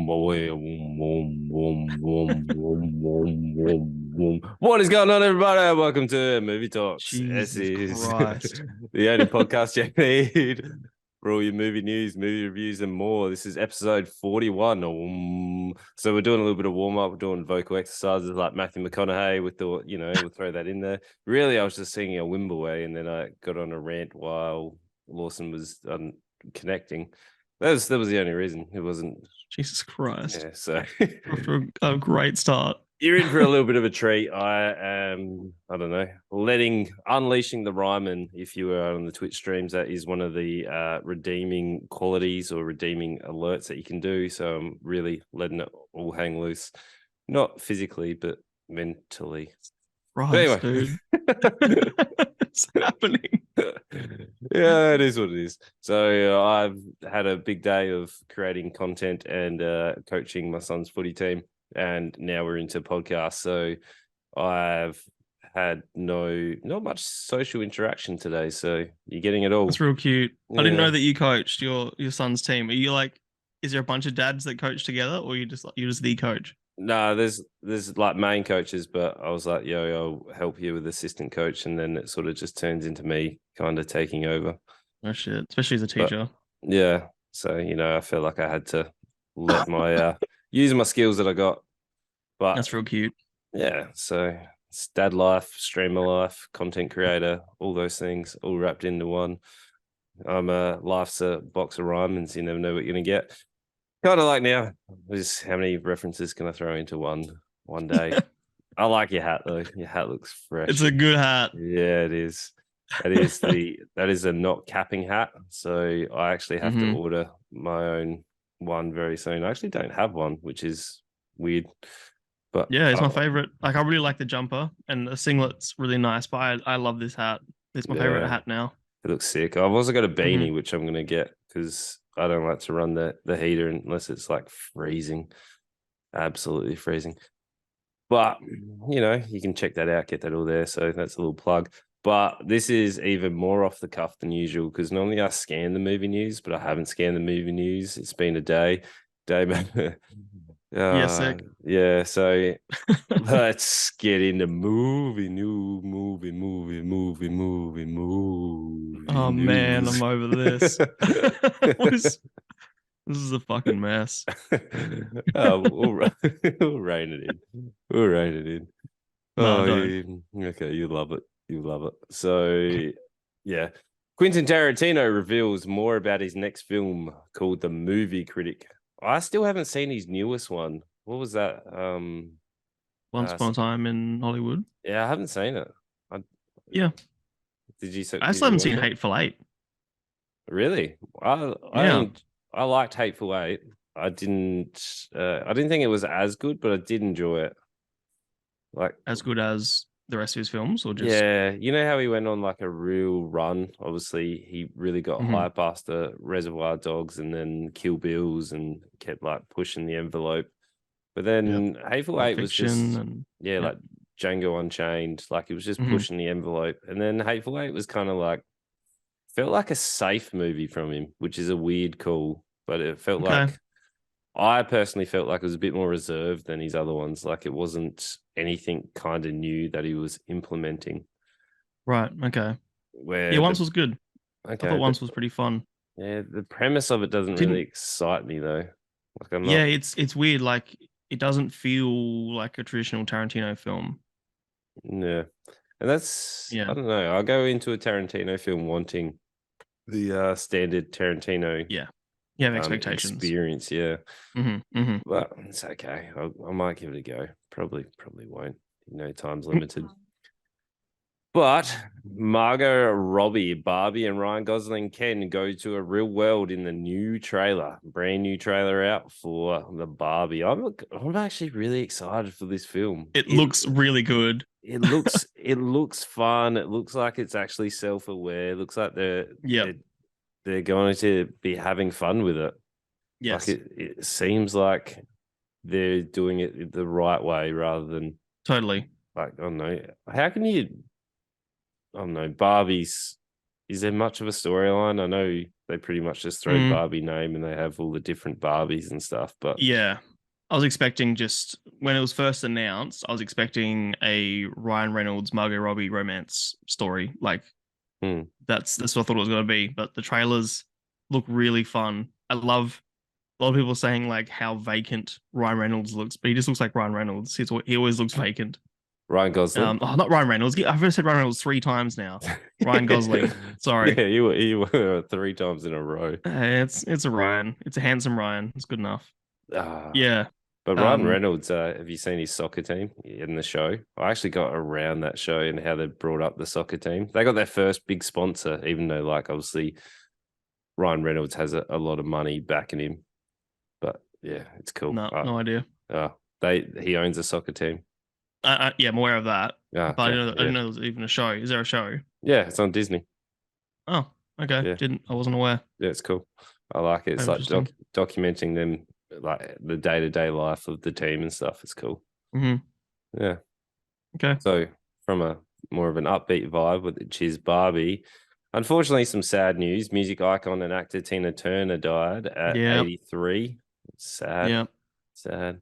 What is going on, everybody? Welcome to Movie Talks. This Jesus is Christ. the only podcast you need for all your movie news, movie reviews, and more. This is episode 41. So we're doing a little bit of warm up. We're doing vocal exercises like Matthew McConaughey with the, we'll throw that in there. Really, I was just singing a Wimbleway, and then I got on a rant while Lawson was connecting. That was the only reason. It wasn't. Jesus Christ. Yeah, so After a great start. you're in for a little bit of a treat. I am, I don't know, unleashing the Ryman. If you were on the Twitch streams, that is one of the redeeming qualities or redeeming alerts that you can do. So I'm really letting it all hang loose, not physically, but mentally. Christ, Anyway. dude. What's happening? Yeah, it is what it is. So I've had a big day of creating content and coaching my son's footy team, and now we're into podcasts. So I've had not much social interaction today. So you're getting it all. That's real cute. Yeah. I didn't know that you coached your son's team. Are you like, is there a bunch of dads that coach together, or you're just the coach? No, there's like main coaches, but I was like, yo, I'll help you with assistant coach, and then it sort of just turns into me kind of taking over. Oh shit, especially as a teacher. But, yeah, so I feel like I had to let my use my skills that I got. But that's real cute. Yeah, so it's dad life, streamer life, content creator, all those things, all wrapped into one. Life's a box of Rymans. You never know what you're gonna get. Kind of like now, just how many references can I throw into one day? I like your hat though. Your hat looks fresh. It's a good hat. Yeah, it is. That is a not capping hat. So I actually have to order my own one very soon. I actually don't have one, which is weird. But yeah, it's my favorite. Like, I really like the jumper, and the singlet's really nice. But I love this hat. It's my favorite hat now. It looks sick. I've also got a beanie, which I'm gonna get because I don't like to run the heater unless it's like freezing, absolutely freezing. But you can check that out, get that all there. So that's a little plug. But this is even more off the cuff than usual because normally I scan the movie news, but I haven't scanned the movie news. It's been a day. Yeah, sick. Yeah, so let's get into movie. Oh man, I'm over this. This is a fucking mess. We'll rein it in. We'll rein it in. Okay, you love it. You love it. So, yeah. Quentin Tarantino reveals more about his next film called The Movie Critic. I still haven't seen his newest one. What was that? Once Upon a Time in Hollywood. Yeah, I haven't seen it. Yeah. Did you? I still haven't seen Hateful Eight. Really? I liked Hateful Eight. I didn't think it was as good, but I did enjoy it. Like as good as the rest of his films, or just you know how he went on like a real run. Obviously, he really got hype after Reservoir Dogs and then Kill Bills and kept like pushing the envelope. But then Hateful Eight was just like Django Unchained. Like it was just pushing the envelope. And then Hateful Eight was kind of like felt like a safe movie from him, which is a weird call, but it felt like I personally felt like it was a bit more reserved than his other ones. Like it wasn't anything kind of new that he was implementing. Right. Okay. Once was good. Okay. I thought Once was pretty fun. Yeah. The premise of it doesn't really excite me though. Like I'm not... Yeah, it's weird. Like it doesn't feel like a traditional Tarantino film. Yeah. And that's, I don't know. I'll go into a Tarantino film wanting the standard Tarantino. Yeah. You have expectations. Experience, yeah. But it's okay. I might give it a go. Probably won't. Time's limited. But Margot Robbie, Barbie, and Ryan Gosling can go to a real world in the new trailer. Brand new trailer out for the Barbie. I'm actually really excited for this film. It looks really good. It looks fun. It looks like it's actually self-aware. It looks like they're going to be having fun with it. Yes. Like it seems like they're doing it the right way rather than totally. Like, I don't know. How can you, I don't know, Barbie's, is there much of a storyline? I know they pretty much just throw Mm. Barbie name and they have all the different Barbies and stuff. But Yeah. I was expecting just when it was first announced, I was expecting a Ryan Reynolds, Margot Robbie romance story. Like that's what I thought it was going to be. But the trailers look really fun. I love a lot of people saying like how vacant Ryan Reynolds looks, but he just looks like Ryan Reynolds. He always looks vacant. Ryan Gosling. Not Ryan Reynolds. I've said Ryan Reynolds 3 times now. Ryan Gosling. Sorry. Yeah, you were 3 times in a row. It's a Ryan. It's a handsome Ryan. It's good enough. Yeah. But Ryan Reynolds, have you seen his soccer team in the show? I actually got around that show and how they brought up the soccer team. They got their first big sponsor, even though, like, obviously Ryan Reynolds has a lot of money backing him. But yeah, it's cool. No idea. He owns a soccer team. Yeah, I'm aware of that. Yeah, but I didn't know there was even a show. Is there a show? Yeah, it's on Disney. Oh, okay. Yeah. I wasn't aware. Yeah, it's cool. I like it. It's like documenting them, like the day-to-day life of the team and stuff. It's cool. Mm-hmm. Yeah. Okay. So from a more of an upbeat vibe, which is Barbie, unfortunately, some sad news. Music icon and actor Tina Turner died at 83. Sad. Yeah. Sad.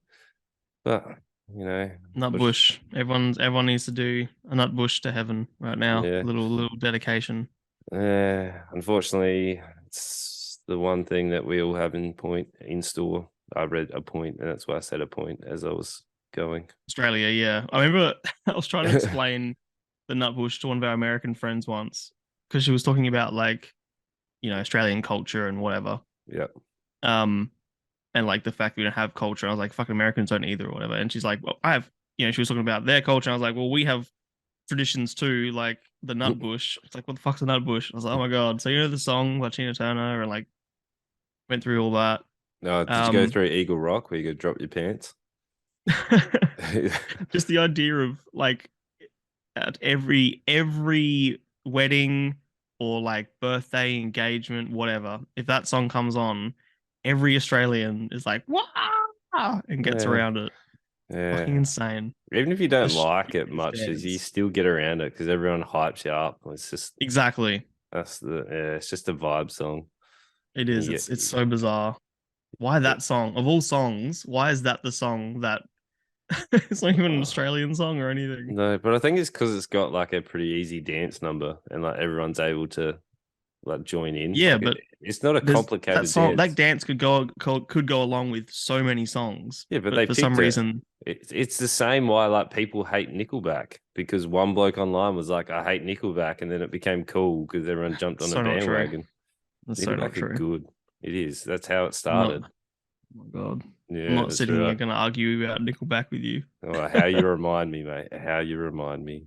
But, you know. Nutbush. Everyone needs to do a Nutbush to heaven right now. Yeah. Little dedication. Unfortunately, it's the one thing that we all have in store. I read a point, and that's why I said a point as I was going. Australia, yeah. I remember I was trying to explain the Nutbush to one of our American friends once because she was talking about like, Australian culture and whatever. Yeah. And like the fact we don't have culture. I was like, fucking Americans don't either or whatever. And she's like, well, I have, she was talking about their culture. I was like, well, we have traditions too, like the Nutbush. It's like, what the fuck's a Nutbush? I was like, oh my God. So the song by Tina Turner and like went through all that. No, did you go through Eagle Rock where you go drop your pants? Just the idea of like at every wedding or like birthday, engagement, whatever, if that song comes on, every Australian is like, "Wow!" and gets around it. Yeah, fucking insane. Even if you don't like it much, you still get around it because everyone hypes you up. It's just exactly. It's just a vibe song. It is. It's so bizarre. Why that song of all songs? Why is that the song that? It's not even an Australian song or anything. No, but I think it's because it's got like a pretty easy dance number, and like everyone's able to like join in. Yeah, like, but it's not a complicated song, dance. that dance could go along with so many songs. Yeah, but they for some reason it's the same why like people hate Nickelback, because one bloke online was like, I hate Nickelback, and then it became cool because everyone jumped on a bandwagon. That's so not true. Good. It is. That's how it started. Oh my God. Yeah, I'm not sitting here going to argue about Nickelback with you. Oh, how you remind me, mate. How you remind me.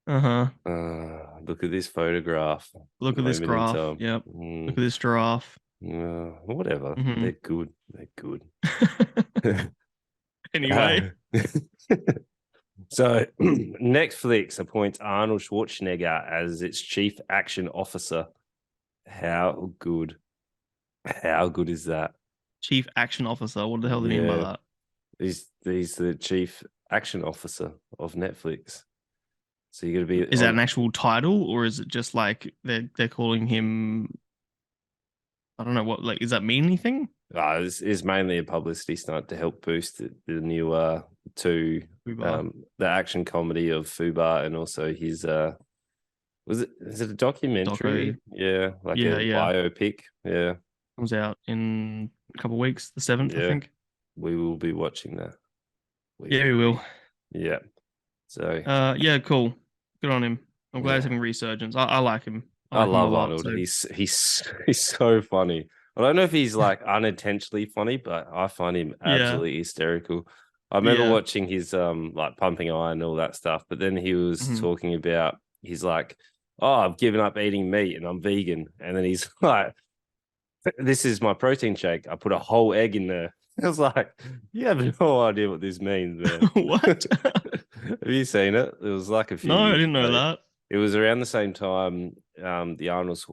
Look at this photograph. Look at this graph. Yep. Look at this giraffe. Whatever. They're good. They're good. Anyway. So Netflix appoints Arnold Schwarzenegger as its chief action officer. How good? How good is that? Chief action officer. What the hell do you mean by that? He's the chief action officer of Netflix. So you're gonna be. Is that an actual title, or is it just like they're calling him? I don't know what. Like, does that mean anything? It's mainly a publicity stunt to help boost the new the action comedy of Fubar, and also his is it a documentary? Yeah, like a biopic. Yeah, comes out in a couple of weeks, the 7th, I think. We will be watching that. We will. Yeah. So. Yeah, cool. Good on him. I'm glad he's having resurgence. I like him. I love Arnold. So. He's so funny. I don't know if he's like unintentionally funny, but I find him absolutely hysterical. I remember watching his like Pumping Iron and all that stuff, but then he was talking about he's like, oh, I've given up eating meat and I'm vegan, and then he's like, this is my protein shake. I put a whole egg in there. I was like, you have no idea what this means, man. What? Have you seen it? It was like a few. No, I didn't know that. It was around the same time the Arnold's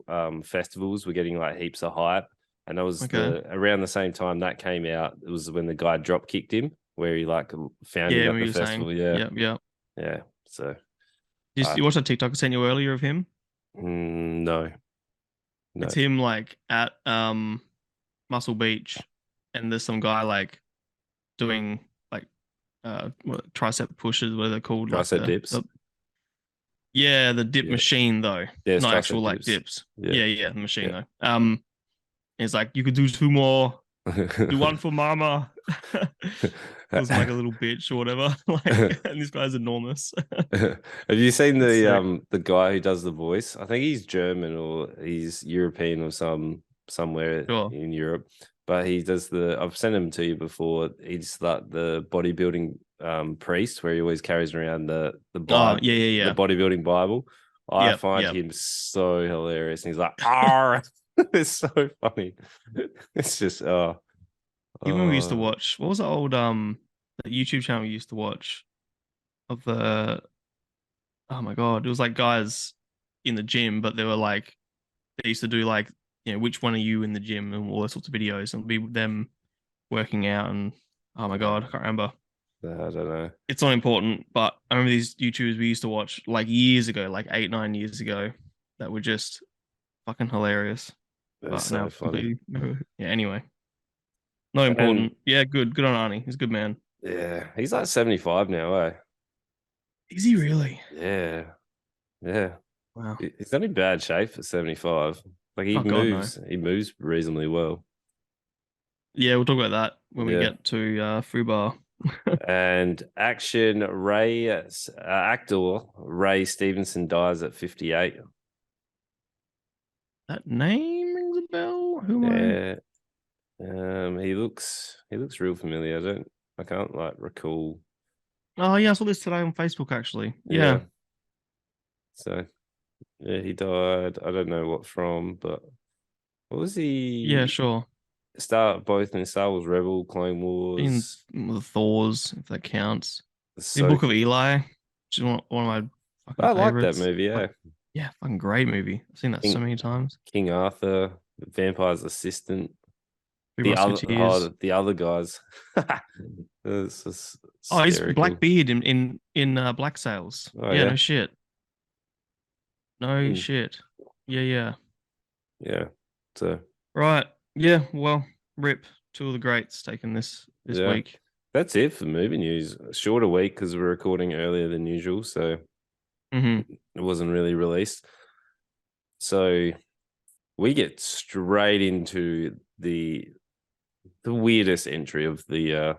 festivals were getting like heaps of hype. And that was around the same time that came out. It was when the guy drop kicked him, where he like found him at the festival. Yeah. So you watched that TikTok I sent you earlier of him? No. No. It's him like at Muscle Beach, and there's some guy like doing like tricep pushes, what are they called? Like Tricep dips. the dip Yeah. machine though, Yeah, it's not tricep actual like dips. dips. Yeah. The machine Yeah. though. It's like you could do 2 more, do 1 for mama. Was like a little bitch or whatever. Like, and this guy's enormous. Have you seen Sick. the guy who does the voice? I think he's German or he's European or somewhere Sure. in Europe. But he does I've sent him to you before. He's like the bodybuilding priest where he always carries around the Bible, yeah. the bodybuilding Bible. I find Yep. him so hilarious. And he's like, ah, it's so funny. It's just You remember we used to watch, what was the old the YouTube channel we used to watch of the, oh my God, it was like guys in the gym, but they were like, they used to do like, which one are you in the gym and all those sorts of videos, and it'd be them working out, and oh my God, I can't remember. I don't know. It's not important, but I remember these YouTubers we used to watch like years ago, like 8, 9 years ago, that were just fucking hilarious. That's But so now funny. yeah, anyway. Not And important. Yeah, good. Good on Arnie. He's a good man. yeah, he's like 75 now, eh? Is he really? Yeah. Yeah. Wow. He's not in bad shape for 75. Like Oh God, no. he moves reasonably well. Yeah, we'll talk about that when we Yeah. get to Fubar. And actor Ray Stevenson dies at 58. That name rings a bell. Who am I? Yeah. He looks real familiar. I can't like recall. Oh yeah, I saw this today on Facebook actually. Yeah. So yeah, he died. I don't know what from, but what was he? Yeah, sure. Both in Star Wars Rebel, Clone In Wars. the Thors, if that counts. In So Book of Eli, which is one of my fucking I like that favorites. movie. Yeah, Yeah, fucking great movie. I've seen that so many times. King Arthur, Vampire's Assistant, Three Musketeers. the other guys. It's just Oh, he's hysterical. Blackbeard in Black Sails. Oh, yeah, yeah. no shit. No shit. Yeah. Yeah. So right. Yeah. Well, rip 2 of the greats taken this week. That's it for movie news. A shorter week because we're recording earlier than usual, so it wasn't really released. So we get straight into the weirdest entry of the.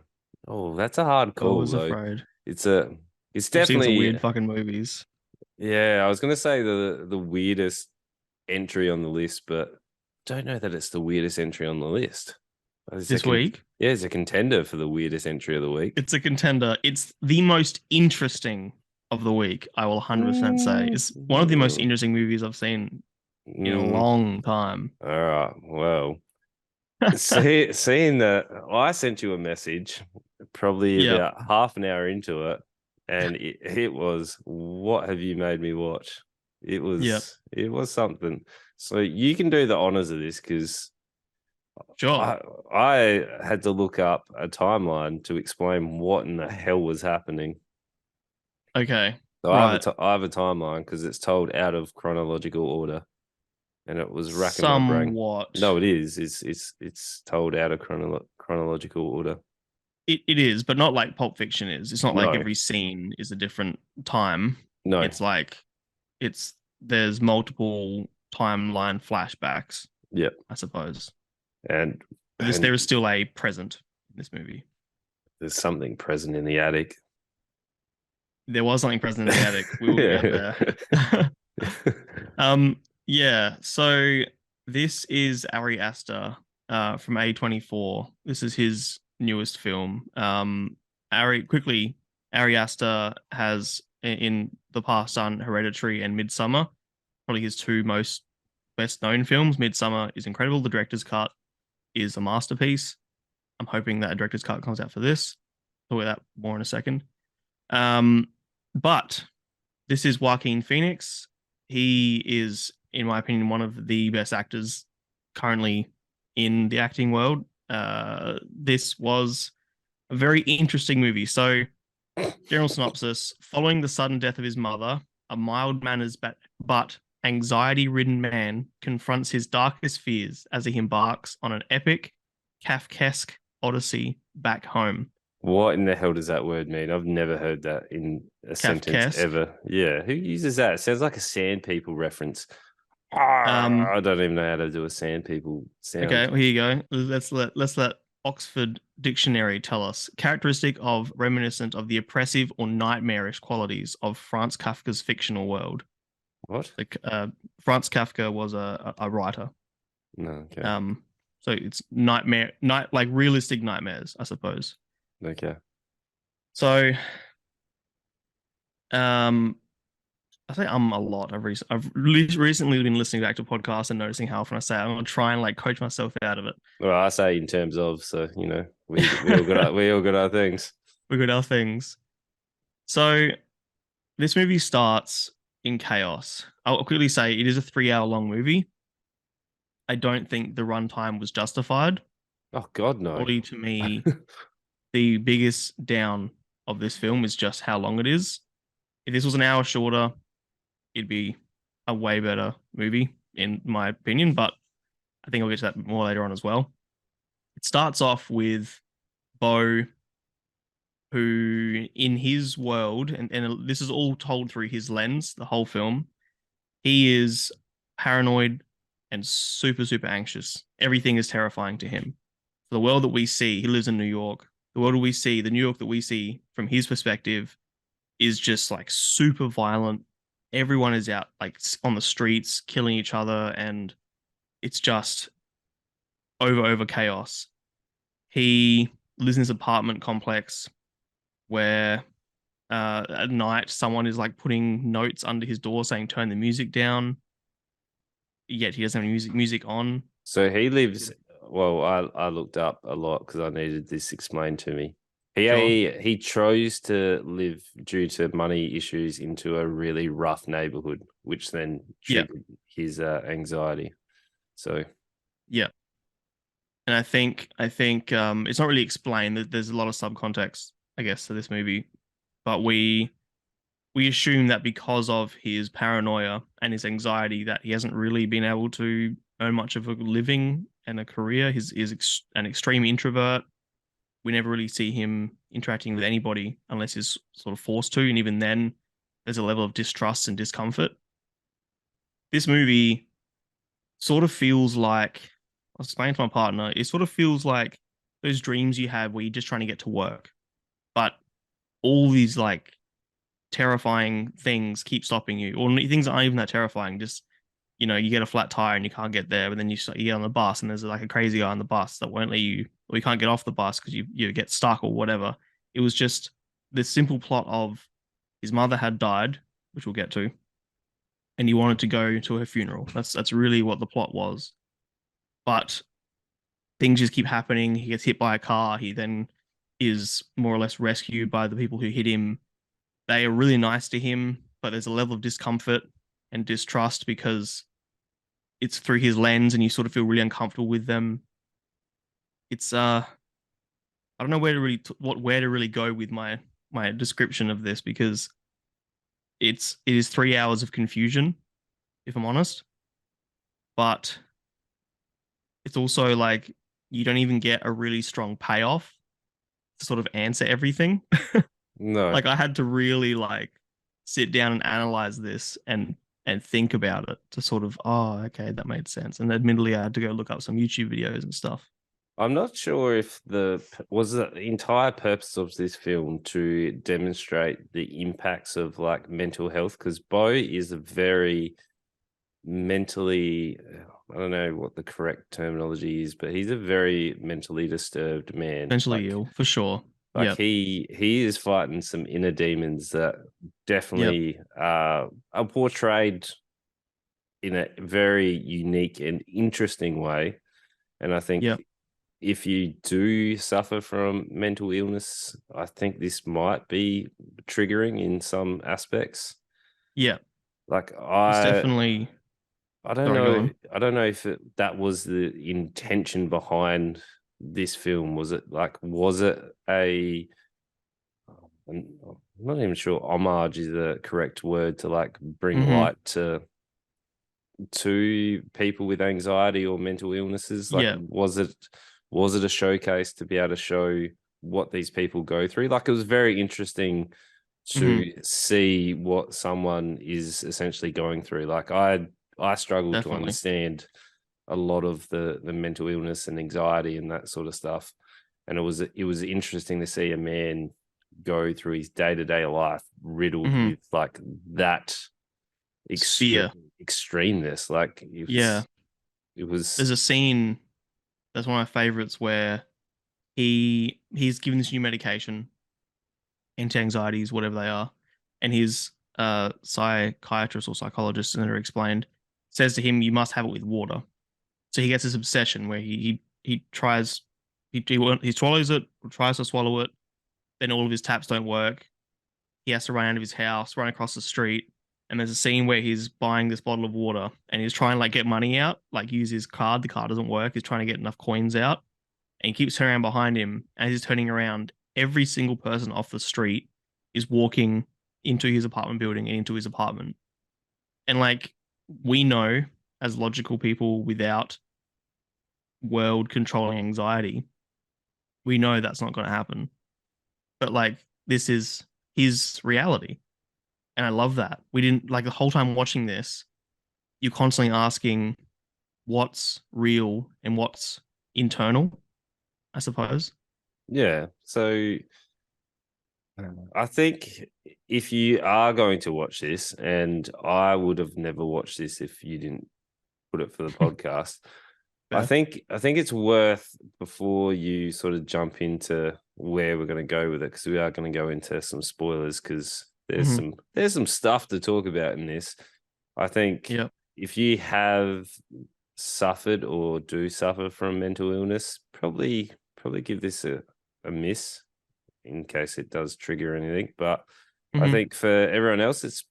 That's a hard call. I was though. afraid. It's We've definitely seen some weird fucking movies. Yeah, I was gonna say the weirdest entry on the list, but don't know that it's the weirdest entry on the list. This week? Yeah, it's a contender for the weirdest entry of the week. It's a contender. It's the most interesting of the week, I will 100% say. It's one of the most interesting movies I've seen in a long time. All right. Well, seeing that I sent you a message probably about half an hour into it, and it was, what have you made me watch? It was something. So you can do the honors of this because sure. I had to look up a timeline to explain what in the hell was happening. Okay. So I have a timeline because it's told out of chronological order, and it was racking my brain. No, it is. It's told out of chronological order. It is, but not like Pulp Fiction is. It's not like every scene is a different time. No, it's like there's multiple timeline flashbacks. Yep, I suppose. And there is still a present in this movie. There's something present in the attic. There was something present in the attic. We will get there. Yeah. So this is Ari Aster from A24. This is his newest film. Ari Aster has in the past done Hereditary and Midsommar, probably his 2 most best known films. Midsommar is incredible. The director's cut is a masterpiece. I'm hoping that a director's cut comes out for this. Talk about that more in a second. But this is Joaquin Phoenix. He is, in my opinion, one of the best actors currently in the acting world. This was a very interesting movie. So, general synopsis: following the sudden death of his mother, a mild-mannered but anxiety-ridden man confronts his darkest fears as he embarks on an epic, Kafkaesque odyssey back home. What in the hell does that word mean? I've never heard that in a sentence Kafkaesque. ever. Yeah, who uses that? It sounds like a Sand People reference. Um, I don't even know how to do a Sand People okay, sound. well, here you go. Let's let Oxford Dictionary tell us. Characteristic of reminiscent of the oppressive or nightmarish qualities of Franz Kafka's fictional world. What? Like Franz Kafka was a writer. No, okay. So it's like realistic nightmares, I suppose. Okay. So, um, I think I'm a lot. Recently been listening back to podcasts and noticing how often I say it. I'm gonna try and like coach myself out of it. Well, I say in terms of, so we all got our things. We got our things. So this movie starts in chaos. I'll quickly say it is a 3 hour long movie. I don't think the runtime was justified. Oh God, no. Probably to me, the biggest down of this film is just how long it is. If this was an hour shorter, it'd be a way better movie, in my opinion. But I think I'll get to that more later on as well. It starts off with Bo, who in his world, and this is all told through his lens, the whole film, he is paranoid and super, super anxious. Everything is terrifying to him. The world that we see, he lives in New York. The world that we see, the New York that we see from his perspective is just like super violent. Everyone is out like on the streets killing each other, and it's just over chaos. He lives in this apartment complex where at night someone is like putting notes under his door saying turn the music down, yet he doesn't have music on. So he lives. Well, I looked up a lot because I needed this explained to me. Sure. He chose to live due to money issues into a really rough neighborhood, which then triggered his anxiety. So yeah, and I think it's not really explained. That there's a lot of subcontext, I guess, to this movie, but we assume that because of his paranoia and his anxiety, that he hasn't really been able to earn much of a living and a career. He's an extreme introvert. We never really see him interacting with anybody unless he's sort of forced to, and even then, there's a level of distrust and discomfort. This movie sort of feels like, I was explaining to my partner, it sort of feels like those dreams you have where you're just trying to get to work, but all these like terrifying things keep stopping you, or things that aren't even that terrifying. Just you get a flat tire and you can't get there, but then you get on the bus and there's like a crazy guy on the bus that won't let you, or you can't get off the bus because you get stuck or whatever. It was just this simple plot of his mother had died, which we'll get to, and he wanted to go to her funeral. That's really what the plot was. But things just keep happening. He gets hit by a car. He then is more or less rescued by the people who hit him. They are really nice to him, but there's a level of discomfort and distrust because it's through his lens and you sort of feel really uncomfortable with them. It's I don't know where to really go with my description of this, because it is 3 hours of confusion, if I'm honest. But it's also like you don't even get a really strong payoff to sort of answer everything. no, Like I had to really like sit down and analyze this and think about it to sort of, oh, okay, that made sense. And admittedly, I had to go look up some YouTube videos and stuff. I'm not sure if the entire purpose of this film to demonstrate the impacts of like mental health, because Bo is a very mentally, I don't know what the correct terminology is, but he's a very mentally disturbed man. Mentally ill, for sure. Like he is fighting some inner demons that definitely are portrayed in a very unique and interesting way. And I think if you do suffer from mental illness, I think this might be triggering in some aspects. Yeah. Like It's definitely. I don't know. I don't know if that was the intention behind this film. Was it a? I'm not even sure homage is the correct word to like bring light to to people with anxiety or mental illnesses? Like, Yeah. was it a showcase to be able to show what these people go through? Like, it was very interesting to see what someone is essentially going through. Like, I struggled to Definitely. understand a lot of the mental illness and anxiety and that sort of stuff. And it was interesting to see a man go through his day-to-day life riddled with like that Fear. extremeness. Like, Yeah. it was. There's a scene that's one of my favorites where he's given this new medication, anti-anxieties, whatever they are, and his psychiatrist or psychologist, and explained, says to him, "You must have it with water." So he gets this obsession where he tries he swallows it, or tries to swallow it, then all of his taps don't work. He has to run out of his house, run across the street, and there's a scene where he's buying this bottle of water and he's trying to like get money out, like use his card. The card doesn't work. He's trying to get enough coins out, and he keeps turning around behind him. As he's turning around, every single person off the street is walking into his apartment building and into his apartment. And like, we know as logical people without world controlling anxiety, we know that's not going to happen. But like, this is his reality. And I love that. We didn't like the whole time watching this, you're constantly asking what's real and what's internal, I suppose. Yeah. So I think if you are going to watch this, and I would have never watched this if you didn't put it for the podcast. I think it's worth, before you sort of jump into where we're going to go with it, because we are going to go into some spoilers, because there's some stuff to talk about in this. I think if you have suffered or do suffer from mental illness, probably give this a miss in case it does trigger anything. But I think for everyone else, it's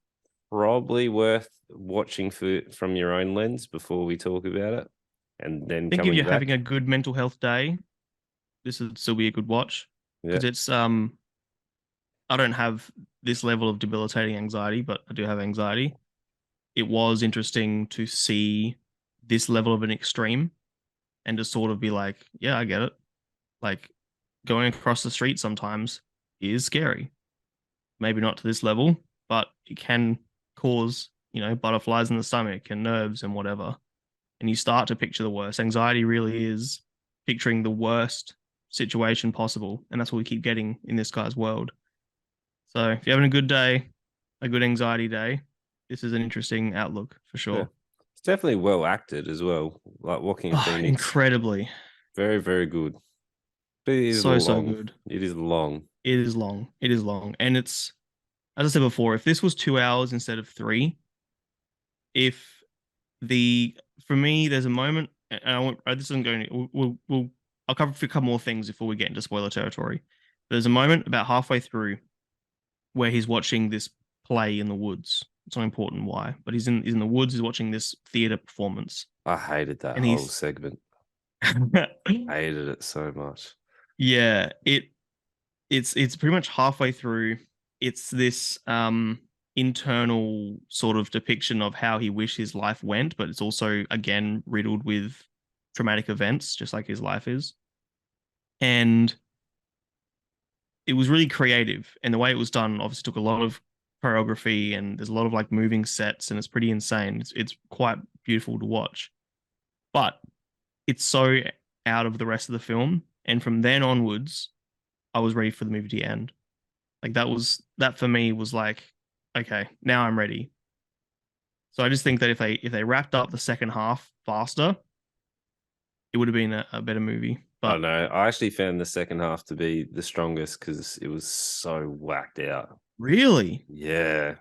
probably worth watching from your own lens before we talk about it. And then I think if you're having a good mental health day, this would still be a good watch, because it's I don't have this level of debilitating anxiety, but I do have anxiety. It was interesting to see this level of an extreme and to sort of be like, yeah, I get it. Like, going across the street sometimes is scary. Maybe not to this level, but it can cause, butterflies in the stomach and nerves and whatever. And you start to picture the worst. Anxiety really is picturing the worst situation possible. And that's what we keep getting in this guy's world. So if you're having a good day, a good anxiety day, this is an interesting outlook for sure. Yeah. It's definitely well acted as well. Like Joaquin Phoenix. Incredibly. Very, very good. But it is so good. It is long. It is long. It is long. And it's, as I said before, if this was 2 hours instead of 3, for me, there's a moment, and this isn't going to, I'll cover a couple more things before we get into spoiler territory. There's a moment about halfway through where he's watching this play in the woods. It's not important why, but he's in the woods. He's watching this theater performance. I hated that whole segment. Hated it so much. Yeah, it's pretty much halfway through. It's this internal sort of depiction of how he wished his life went, but it's also again riddled with traumatic events, just like his life is. And it was really creative, and the way it was done obviously took a lot of choreography, and there's a lot of like moving sets, and it's pretty insane. It's quite beautiful to watch, but it's so out of the rest of the film. And from then onwards, I was ready for the movie to end. Like, that for me was like, okay, now I'm ready. So I just think that if they wrapped up the second half faster, it would have been a better movie. But I know. I actually found the second half to be the strongest because it was so whacked out. Really? Yeah.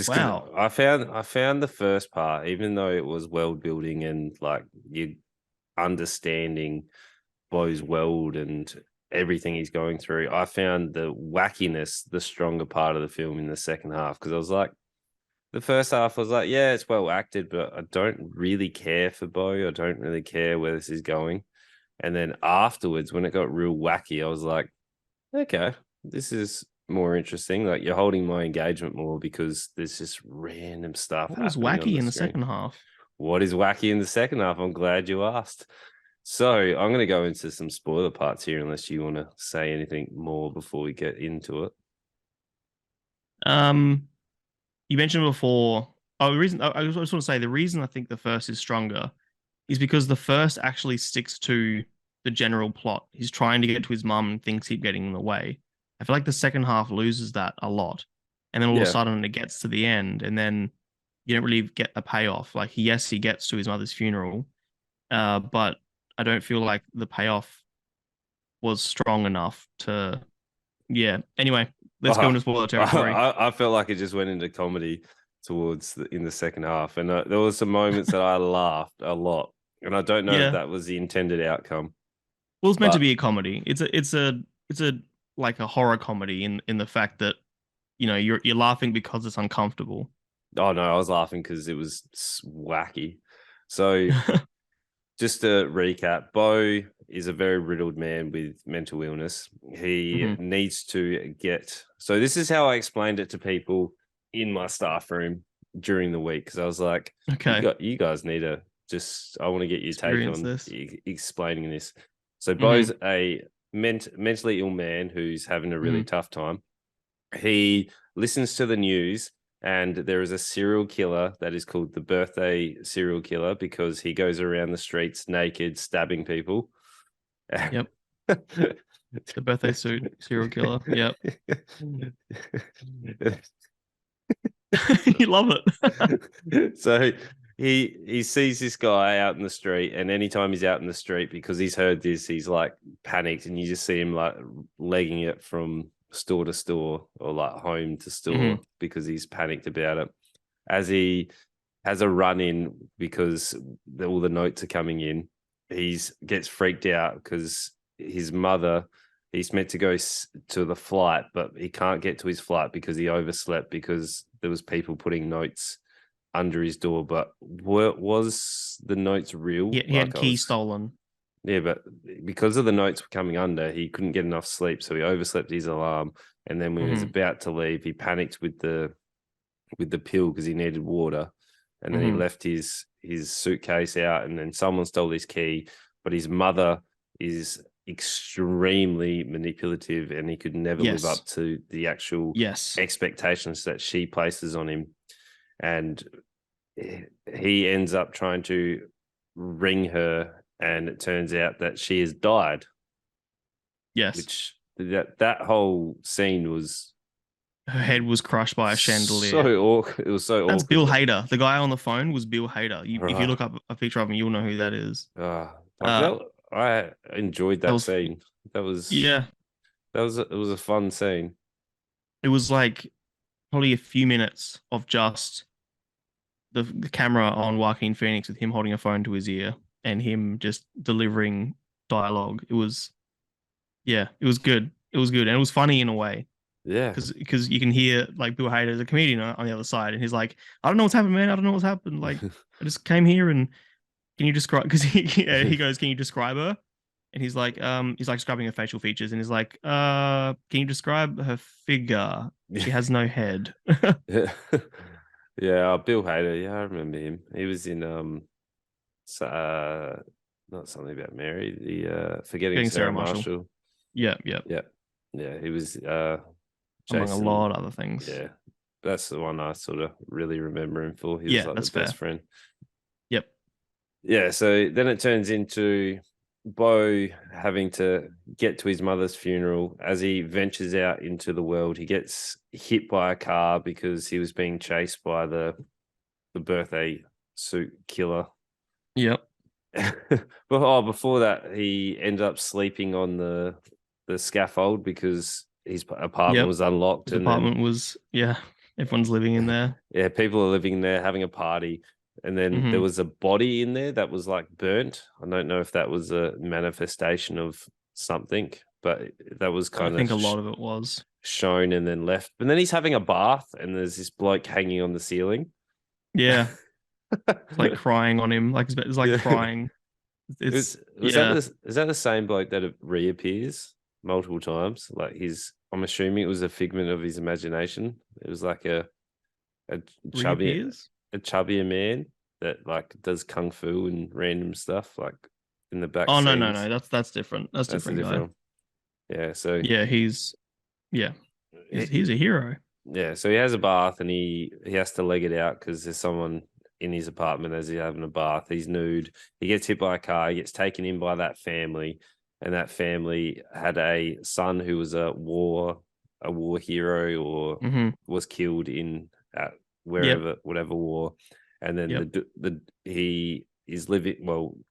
Wow. I found the first part, even though it was world building and like you understanding Bo's world and everything he's going through, I found the wackiness the stronger part of the film in the second half, because I was like, the first half was like, yeah, it's well acted, but I don't really care for Bo. I don't really care where this is going. And then afterwards, when it got real wacky, I was like, okay, this is more interesting. Like, you're holding my engagement more because there's just random stuff. What was wacky in the second half? what is wacky in the second half? I'm glad you asked. So I'm going to go into some spoiler parts here, unless you want to say anything more before we get into it. You mentioned before. Oh, the reason I just want to say the reason I think the first is stronger is because the first actually sticks to the general plot. He's trying to get to his mum and things keep getting in the way. I feel like the second half loses that a lot. And then all of a sudden it gets to the end and then you don't really get a payoff. Like, yes, he gets to his mother's funeral, but I don't feel like the payoff was strong enough to, yeah. Anyway, let's go into spoiler territory. I felt like it just went into comedy in the second half, and there were some moments that I laughed a lot, and I don't know if that was the intended outcome. Well, it's meant to be a comedy. It's a like a horror comedy in the fact that you're laughing because it's uncomfortable. Oh no, I was laughing because it was wacky. So just to recap, Bo is a very riddled man with mental illness. He needs to get. So this is how I explained it to people in my staff room during the week, because I was like, okay, you guys need to just. I want to get your take on this. Explaining this. So Bo's a mentally ill man who's having a really tough time. He listens to the news. And there is a serial killer that is called the birthday serial killer because he goes around the streets naked, stabbing people. Yep. The birthday suit serial killer. Yep. You love it. So he sees this guy out in the street, and anytime he's out in the street, because he's heard this, he's like panicked, and you just see him like legging it from store to store or like home to store because he's panicked about it. As he has a run in because all the notes are coming in, gets freaked out because his mother, he's meant to go to the flight, but he can't get to his flight because he overslept because there was people putting notes under his door. But was the notes real? He had keys stolen. Yeah, but because of the notes coming under, he couldn't get enough sleep, so he overslept his alarm. And then when he was about to leave, he panicked with the pill because he needed water. And then he left his suitcase out, and then someone stole his key. But his mother is extremely manipulative, and he could never live up to the actual expectations that she places on him. And he ends up trying to ring her. And it turns out that she has died. Yes. Which that whole scene was. Her head was crushed by a chandelier. So awkward. It was so awkward. That's Bill Hader. The guy on the phone was Bill Hader. If you look up a picture of him, you'll know who that is. I enjoyed that scene. That was it was a fun scene. It was like probably a few minutes of just the camera on Joaquin Phoenix with him holding a phone to his ear. And him just delivering dialogue. It was good. It was good. And it was funny in a way. Yeah. Because you can hear like Bill Hader, a comedian on the other side. And he's like, I don't know what's happened, man. I don't know what's happened. Like, I just came here and can you describe, because he goes, can you describe her? And he's like describing her facial features. And he's like, can you describe her figure? She has no head. Yeah. Bill Hader. Yeah, I remember him. He was in, not Something About Mary, the Forgetting Sarah Marshall. Yeah. He was among a lot of other things. Yeah, that's the one I sort of really remember him for. He was like the best friend. Yep. Yeah, so then it turns into Bo having to get to his mother's funeral. As he ventures out into the world, he gets hit by a car because he was being chased by the birthday suit killer. Yep. But before that, he ended up sleeping on the scaffold because his apartment was unlocked. His apartment was everyone's living in there. Yeah, people are living in there having a party. And then there was a body in there that was like burnt. I don't know if that was a manifestation of something, but that was kind of. I think a lot of it was shown and then left. But then he's having a bath, and there's this bloke hanging on the ceiling. Yeah. It's like crying on him, it's like crying. Is that the same bloke that reappears multiple times? Like I'm assuming it was a figment of his imagination. It was like a chubbier man. that like does kung fu and random stuff like in the back Oh no, scenes. that's different. That's That's a different guy. different. Yeah, so Yeah, he's he, a hero. yeah, so he has a bath and he has to leg it out because there's someone in his apartment as he's having a bath. He's nude. He gets hit by a car. He gets taken in by that family, and that family had a son who was a war hero or was killed in whatever war, and then he is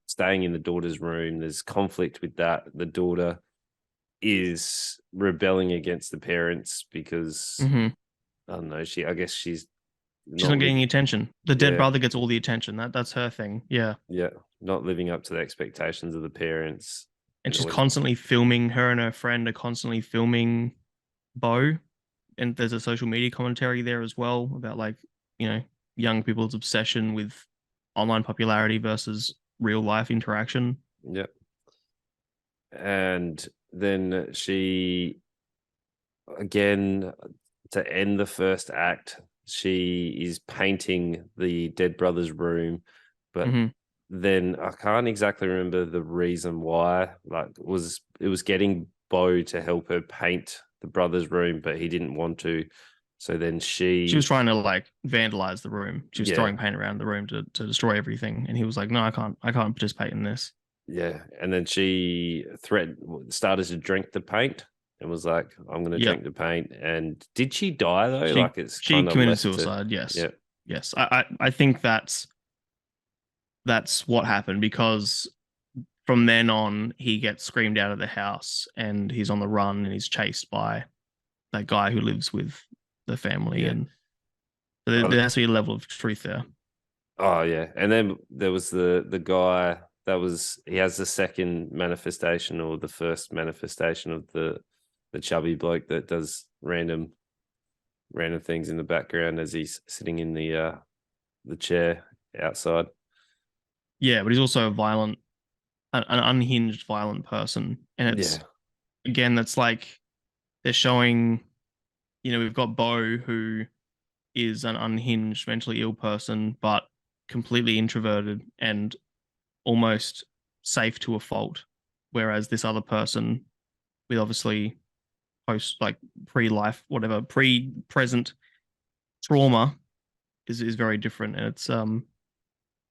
staying in the daughter's room. There's conflict with that. The daughter is rebelling against the parents because I don't know. I guess she's not getting any attention. The dead brother gets all the attention. That's her thing. Yeah. Yeah. Not living up to the expectations of the parents. And she's constantly filming. Her and her friend are constantly filming Bo. And there's a social media commentary there as well about like, young people's obsession with online popularity versus real life interaction. Yeah. And then she, again, to end the first act, she is painting the dead brother's room, but then I can't exactly remember the reason why. Like, it was getting Bo to help her paint the brother's room, but he didn't want to. So then she was trying to like vandalize the room. She was throwing paint around the room to destroy everything, and he was like, "No, I can't participate in this." Yeah, and then she started to drink the paint and was like, "I'm going to drink the paint." And did she die though? She committed suicide. Yes. Yeah. Yes. I think that's what happened, because from then on he gets screamed out of the house and he's on the run and he's chased by that guy who lives with the family, and there has to be a level of truth there. Oh yeah, and then there was the guy he has the second manifestation or the first manifestation of the chubby bloke that does random things in the background as he's sitting in the chair outside. Yeah, but he's also an unhinged violent person, and it's again, that's like they're showing, we've got Bo, who is an unhinged, mentally ill person, but completely introverted and almost safe to a fault. Whereas this other person with obviously pre-present trauma is very different. And it's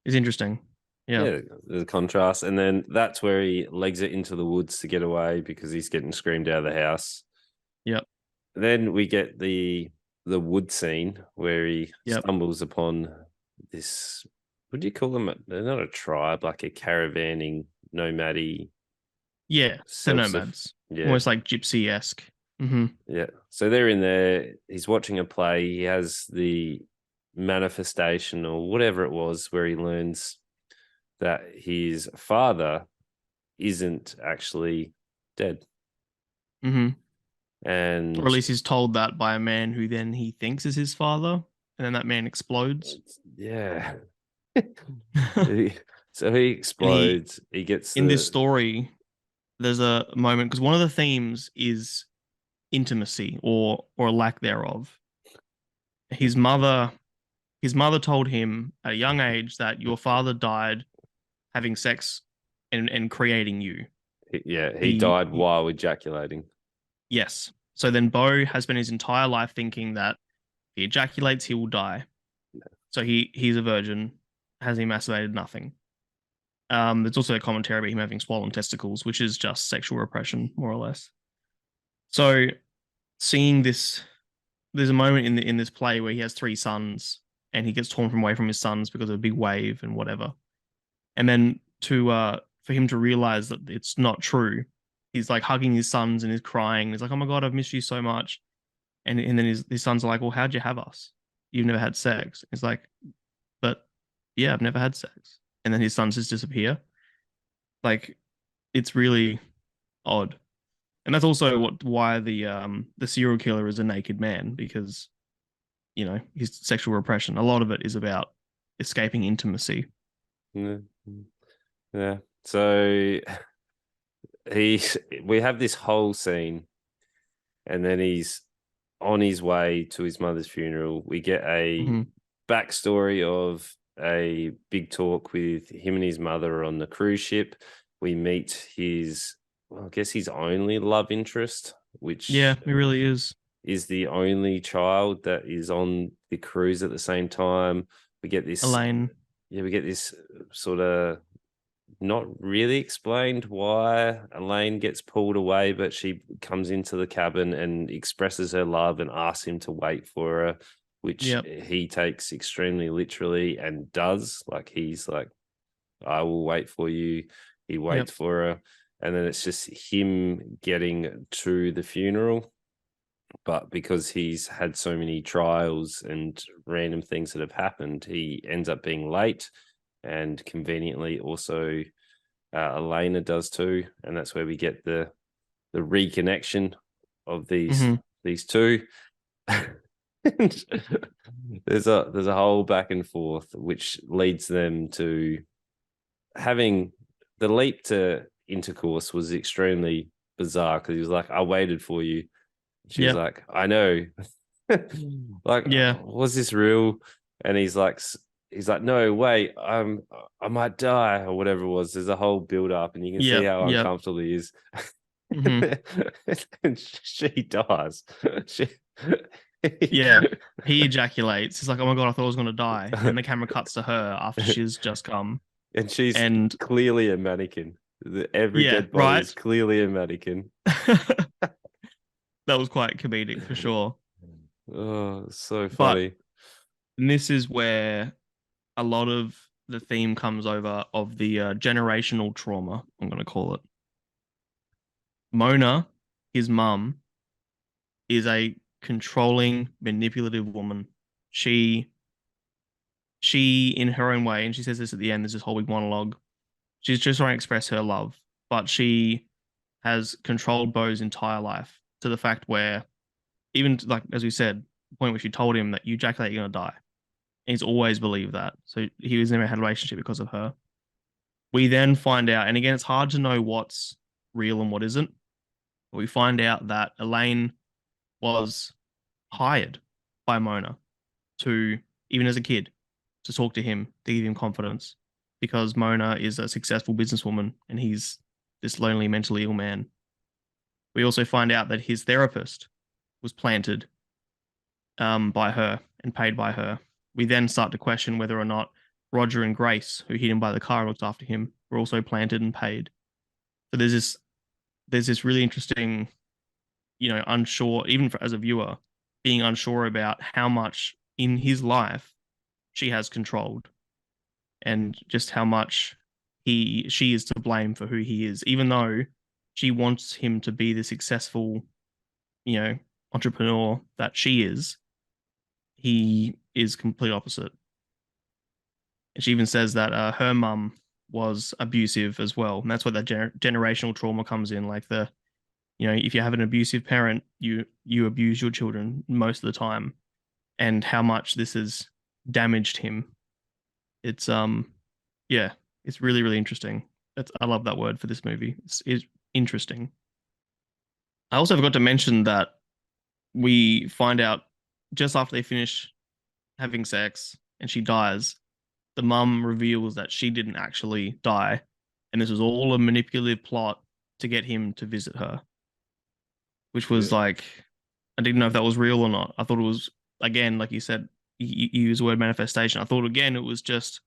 interesting. Yeah, the contrast. And then that's where he legs it into the woods to get away because he's getting screamed out of the house. Yep. Then we get the wood scene where he stumbles upon this, what do you call them? They're not a tribe, like a caravanning nomad-y. Yeah, the nomads. Yeah. Almost like gypsy-esque. Yeah. So they're in there. He's watching a play. He has the manifestation or whatever it was where he learns that his father isn't actually dead. Mm-hmm. And or at least he's told that by a man who then he thinks is his father, and then that man explodes. Yeah. So he explodes. He gets in this story. There's a moment, because one of the themes is intimacy or lack thereof. His mother told him at a young age that your father died having sex and creating you. Yeah, he died while ejaculating. Yes. So then Bo has spent his entire life thinking that if he ejaculates, he will die. Yeah. So he's a virgin. Has he masturbated? Nothing. There's also a commentary about him having swollen testicles, which is just sexual repression, more or less. So seeing this, there's a moment in this play where he has 3 sons and he gets torn away from his sons because of a big wave and whatever. And then for him to realize that it's not true, he's like hugging his sons and he's crying. He's like, "Oh my God, I've missed you so much." And then his sons are like, "Well, how'd you have us? You've never had sex." He's like, "But yeah, I've never had sex." And then his sons just disappear. Like, it's really odd. And that's also why the serial killer is a naked man, because his sexual repression, a lot of it is about escaping intimacy. Yeah. So we have this whole scene, and then he's on his way to his mother's funeral. We get a backstory of a big talk with him and his mother on the cruise ship. We meet his, well, I guess his only love interest, which it really is the only child that is on the cruise at the same time. We get this Elaine. Yeah, we get this sort of not really explained why Elaine gets pulled away, but she comes into the cabin and expresses her love and asks him to wait for her, which he takes extremely literally and does. Like, he's like, I will wait for you. He waits for her. And then it's just him getting to the funeral. But because he's had so many trials and random things that have happened, he ends up being late. And conveniently also Elena does too. And that's where we get the reconnection of these two. There's a whole back and forth, which leads them to having the leap to intercourse was extremely bizarre, because he was like, I waited for you. She was like, I know. Like, was this real? And he's like, no, wait, I might die, or whatever it was. There's a whole build up, and you can see how uncomfortable he is. And she dies. He ejaculates. He's like, oh my God, I thought I was going to die. And the camera cuts to her after she's just come. And she's clearly a mannequin. Every dead body is clearly a mannequin. That was quite comedic for sure. Oh, so funny. But this is where a lot of the theme comes over of the generational trauma, I'm going to call it. Mona, his mum, is a controlling, manipulative woman. She, in her own way, and she says this at the end, there's this whole big monologue. She's just trying to express her love, but she has controlled Beau's entire life, to the fact where, even like as we said, the point where she told him that you ejaculate, you're gonna die. And he's always believed that. So he was never had a relationship because of her. We then find out, and again, it's hard to know what's real and what isn't. But we find out that Elaine was hired by Mona to, even as a kid, to talk to him, to give him confidence, because Mona is a successful businesswoman and he's this lonely, mentally ill man. We also find out that his therapist was planted by her and paid by her. We then start to question whether or not Roger and Grace, who hid him by the car and looked after him, were also planted and paid. So there's this really interesting, unsure, even as a viewer, being unsure about how much in his life she has controlled, and just how much she is to blame for who he is, even though she wants him to be the successful, entrepreneur that she is. He is complete opposite. And she even says that her mum was abusive as well, and that's where that generational trauma comes in. Like if you have an abusive parent, you abuse your children most of the time, and how much this has damaged him. It's it's really, really interesting. I love that word for this movie. It's interesting. I also forgot to mention that we find out just after they finish having sex and she dies, the mum reveals that she didn't actually die, and this was all a manipulative plot to get him to visit her, which was like, I didn't know if that was real or not. I thought it was, again, like you said, you use the word manifestation. I thought, again, it was just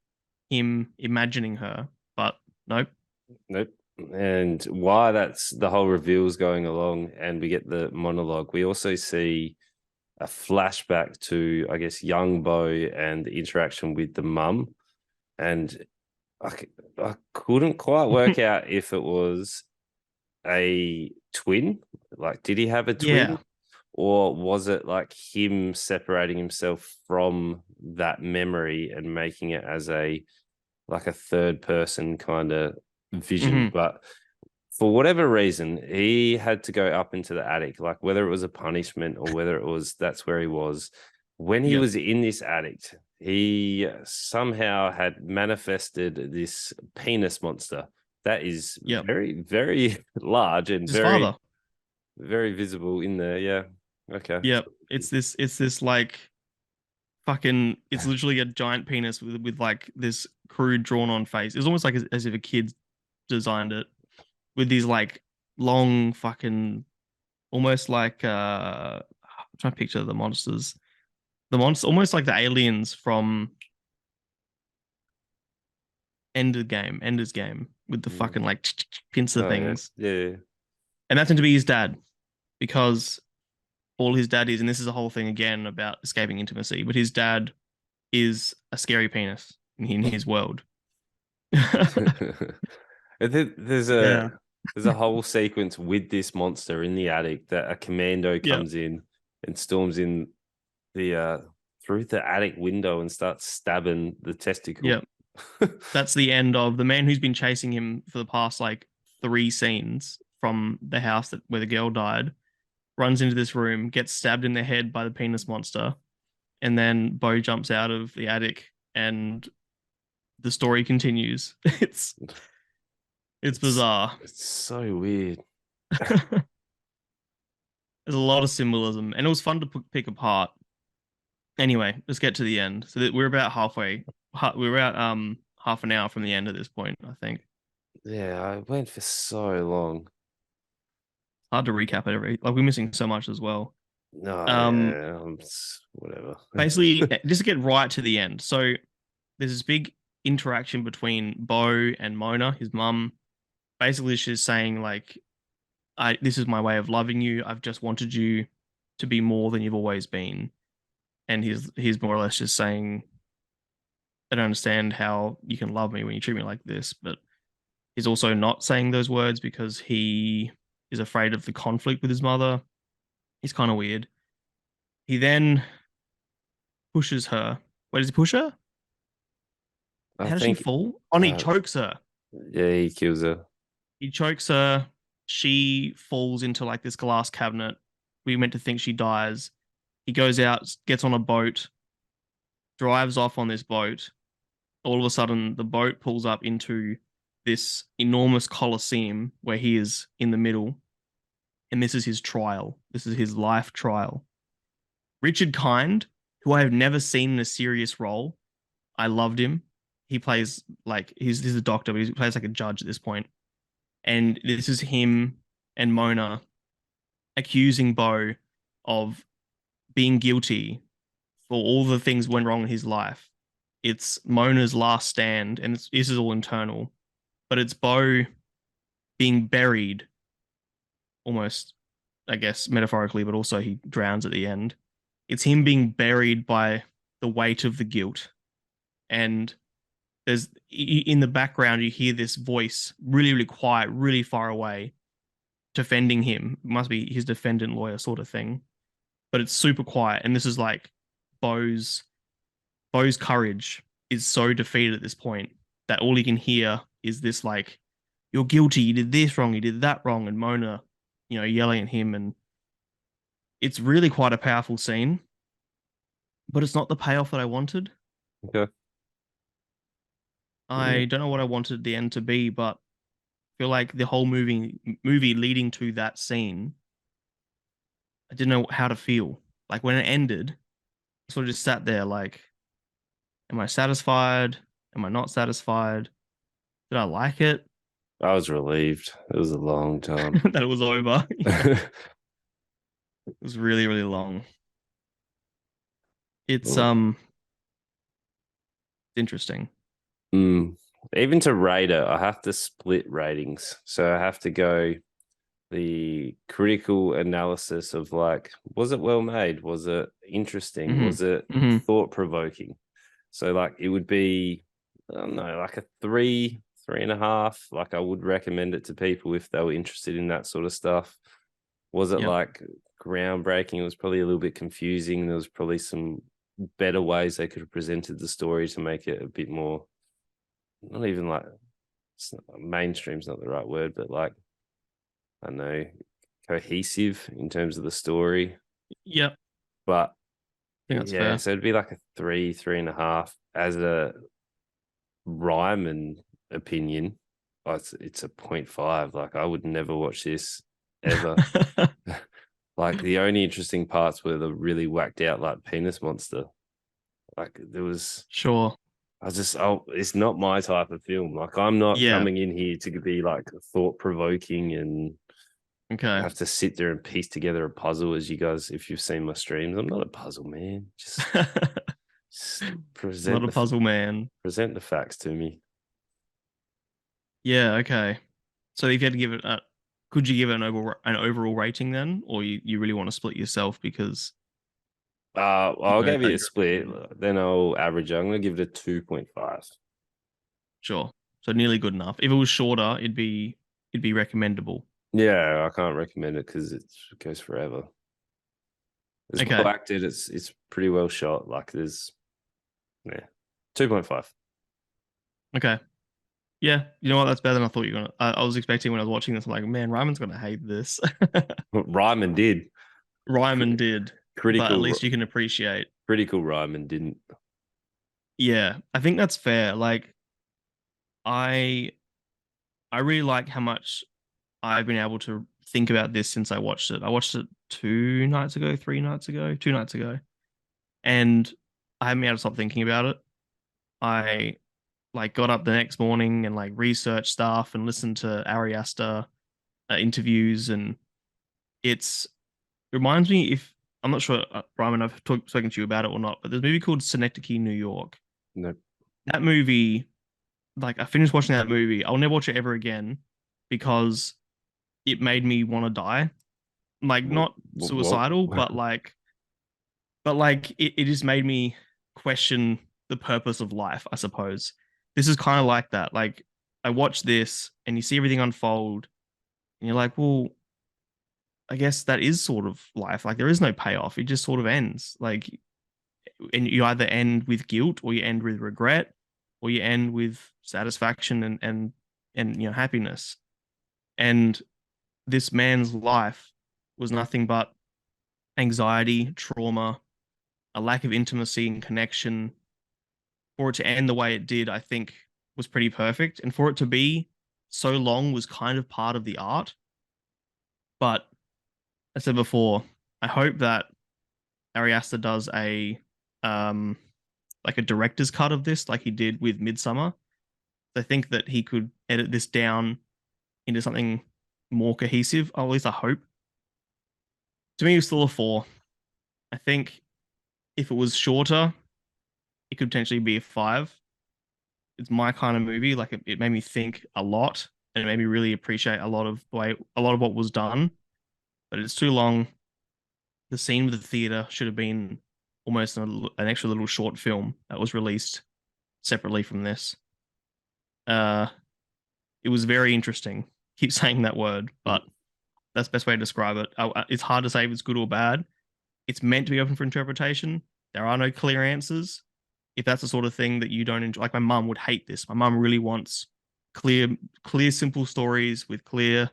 him imagining her, but nope. And while that's the whole reveal's going along and we get the monologue, we also see a flashback to, I guess, young Beau and the interaction with the mum. And I couldn't quite work out if it was a twin. Like, did he have a twin? Yeah. Or was it like him separating himself from that memory and making it as a third person kind of vision? But for whatever reason, he had to go up into the attic, like whether it was a punishment or whether it was that's where he was. When he was in this attic, he somehow had manifested this penis monster that is very, very large and very visible in there. Yeah. Okay. Yep. It's this like fucking, it's literally a giant penis with like this crude drawn on face. It's almost like as if a kid designed it with these like long fucking, almost like I'm trying to picture the monsters. The monster, almost like the aliens from Ender's Game, with the fucking like pincer Oh, things. Yeah. And that's meant to be his dad because all his dad is, and this is a whole thing again about escaping intimacy, but his dad is a scary penis in his world. There's Yeah. a whole sequence with this monster in the attic that a commando Yep. comes in and storms in the through the attic window and starts stabbing the testicle. Yep. That's the end of the man who's been chasing him for the past like 3 scenes from the house where the girl died, runs into this room, gets stabbed in the head by the penis monster, and then Bo jumps out of the attic and the story continues. It's bizarre. It's so weird. There's a lot of symbolism, and it was fun to pick apart. Anyway, let's get to the end. So we're about halfway. We're about half an hour from the end at this point, I think. Yeah, I went for so long. Hard to recap it like we're missing so much as well. No, yeah, whatever. Basically, just to get right to the end. So there's this big interaction between Bo and Mona, his mum. Basically, she's saying like, this is my way of loving you. I've just wanted you to be more than you've always been. And he's more or less just saying, I don't understand how you can love me when you treat me like this. But he's also not saying those words because he is afraid of the conflict with his mother. He's kind of weird. He then pushes her. Wait, does he push her? How does she fall? Oh, he chokes her. Yeah, he kills her. He chokes her. She falls into like this glass cabinet. We meant to think she dies. He goes out, gets on a boat, drives off on this boat. All of a sudden, the boat pulls up into this enormous coliseum where he is in the middle. And this is his trial. This is his life trial. Richard Kind, who I have never seen in a serious role, I loved him. He plays like he's a doctor, but he plays like a judge at this point. And this is him and Mona accusing Bo of being guilty for all the things went wrong in his life. It's Mona's last stand, and this is all internal, but it's Bo being buried, almost, I guess, metaphorically, but also he drowns at the end. It's him being buried by the weight of the guilt. And there's in the background, you hear this voice really, really quiet, really far away, defending him. It must be his defendant lawyer sort of thing. But it's super quiet. And this is like Bo's courage is so defeated at this point that all he can hear is this like, you're guilty, you did this wrong, you did that wrong, and Mona, yelling at him. And it's really quite a powerful scene, but it's not the payoff that I wanted. Okay. I don't know what I wanted the end to be, but I feel like the whole movie leading to that scene, I didn't know how to feel. Like when it ended, I sort of just sat there like, am I satisfied? Am I not satisfied? Did I like it? I was relieved. It was a long time. that it was over. It was really, really long. It's interesting. Even to rate it, I have to split ratings. So I have to go the critical analysis of like, was it well made? Was it interesting? Mm-hmm. Was it thought-provoking? So like it would be, I don't know, like a 3.5. Like I would recommend it to people if they were interested in that sort of stuff. Was it like groundbreaking? It was probably a little bit confusing. There was probably some better ways they could have presented the story to make it a bit more, not even like, mainstream's not the right word, but like, I don't know, cohesive in terms of the story. Yep. But I think that's fair. So it'd be like a 3.5 as a Ryman opinion. It's a 0.5. Like I would never watch this ever. Like the only interesting parts were the really whacked out like penis monster. Like there was, Sure. it's not my type of film. Like I'm not Yeah. coming in here to be like thought provoking and Okay. have to sit there and piece together a puzzle. As you guys, if you've seen my streams, I'm not a puzzle man. Just Not a puzzle man. present the facts to me. Yeah. Okay. So if you had to give it a, could you give it an overall rating then, or you really want to split yourself because I'll give know you a your split. opinion? Then I'll average it. I'm gonna give it a 2.5. Sure. So nearly good enough. If it was shorter, it'd be recommendable. Yeah, I can't recommend it because it goes forever. It's Okay. well acted. It's pretty well shot. Like there's, yeah, 2.5. Okay. Yeah. You know what? That's better than I thought you were gonna. I was expecting when I was watching this. I'm like, man, Ryman's gonna hate this. Ryman did. Ryman did, but at Critical, least you can appreciate. critical Ryman didn't. Yeah, I think that's fair. Like, I I really like how much I've been able to think about this since I watched it. I watched it 2 nights ago, 3 nights ago, 2 nights ago, and I haven't been able to stop thinking about it. I like got up the next morning and like researched stuff and listened to Ari Aster interviews, and it's it reminds me if I'm not sure, Brian, I've spoken to you about it or not, but there's a movie called Synecdoche, New York. No. That movie, like I finished watching that movie, I'll never watch it ever again because it made me want to die. Like not suicidal, What? but like it just made me question the purpose of life, I suppose. This is kind of like that. Like I watch this and you see everything unfold and you're like, well, I guess that is sort of life. Like there is no payoff. It just sort of ends. Like and you either end with guilt or you end with regret or you end with satisfaction and happiness. And this man's life was nothing but anxiety, trauma, a lack of intimacy and connection. For it to end the way it did, I think was pretty perfect. And for it to be so long was kind of part of the art. But I said before, I hope that Ari Aster does a um like a director's cut of this, like he did with Midsummer. I think that he could edit this down into something more cohesive. Or at least I hope. To me, it's still a 4. I think if it was shorter, it could potentially be a 5. It's my kind of movie. Like it made me think a lot and it made me really appreciate a lot of what was done. But it's too long. The scene with the theater should have been almost an extra little short film that was released separately from this. Uh, it was very interesting. Keep saying that word, but that's the best way to describe it. It's hard to say if it's good or bad. It's meant to be open for interpretation. There are no clear answers. If that's the sort of thing that you don't enjoy, like my mum would hate this. My mum really wants clear, simple stories with clear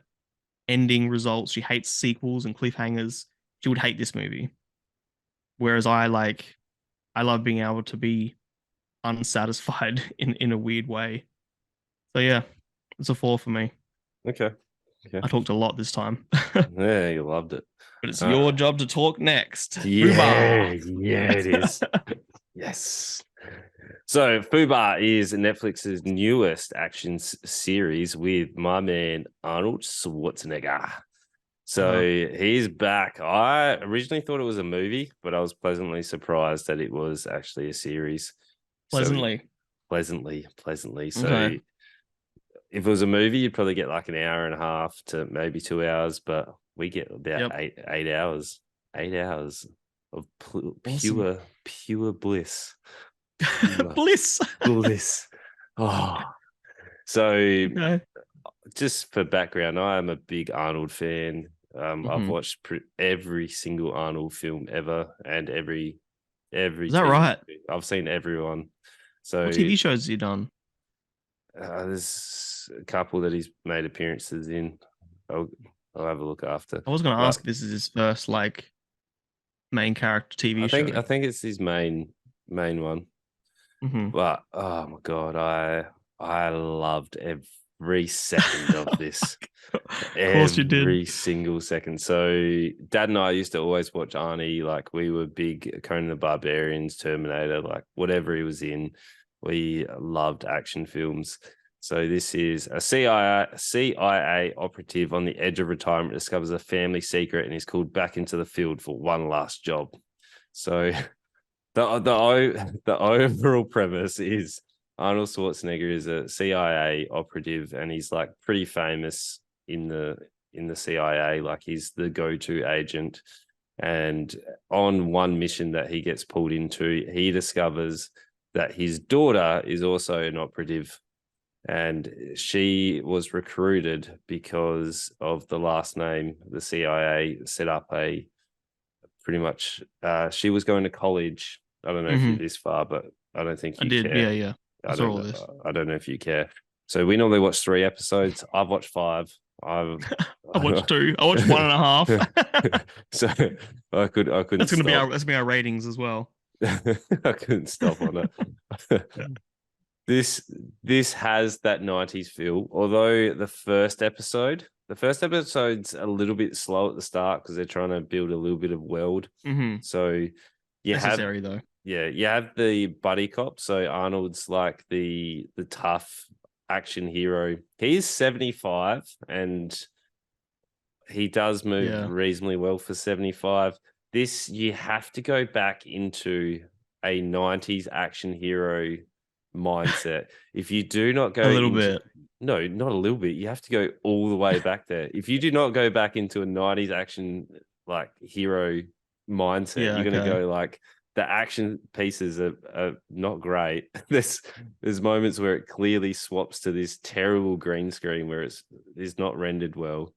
ending results. She hates sequels and cliffhangers. She would hate this movie. Whereas I love being able to be unsatisfied in a weird way. So yeah, it's a 4 for me. Okay. I talked a lot this time. Yeah, you loved it. But it's your job to talk next. Yeah, yeah, it is. Yes. So, Fubar is Netflix's newest action series with my man Arnold Schwarzenegger. So he's back. I originally thought it was a movie, but I was pleasantly surprised that it was actually a series. Pleasantly. Pleasantly. So Okay. if it was a movie, you'd probably get like an hour and a half to maybe 2 hours, but we get about Yep. 8 hours. 8 hours of Awesome. pure bliss. Bliss. Bliss. Oh. So Okay. just for background, I am a big Arnold fan. I've watched every single Arnold film ever, and every Is that TV right? I've seen everyone. So What TV shows has he done? there's a couple that he's made appearances in. I'll have a look after. I was going to But ask if this is his first like main character TV show. I think it's his main one. Hmm. But oh my god, I loved every second of this. Of course you did. Every single second. So Dad and I used to always watch Arnie. Like we were big Conan the Barbarians, Terminator, like whatever he was in. We loved action films. So this is a CIA operative on the edge of retirement discovers a family secret and is called back into the field for one last job. So the overall premise is Arnold Schwarzenegger is a CIA operative and he's like pretty famous in the CIA, like he's the go-to agent. And on one mission that he gets pulled into, he discovers that his daughter is also an operative, and she was recruited because of the last name. The CIA set up a pretty much. She was going to college. I don't know if you're this far, but I don't think you care. Yeah. I don't know if you care. So we normally watch 3 episodes. I've watched 5. I watched 2. I watched 1.5. So I couldn't. That's gonna be our ratings as well. I couldn't stop on it. This has that 90s feel, although the first episode's a little bit slow at the start because they're trying to build a little bit of world. So necessary though. Yeah, you have the buddy cop. So Arnold's like the tough action hero. He's 75 and he does move reasonably well for 75. This, you have to go back into a 90s action hero mindset. If you do not go a little bit. No, not a little bit. You have to go all the way back there. If you do not go back into a 90s action like hero mindset, you're going to go like the action pieces are not great. There's moments where it clearly swaps to this terrible green screen where it's not rendered well.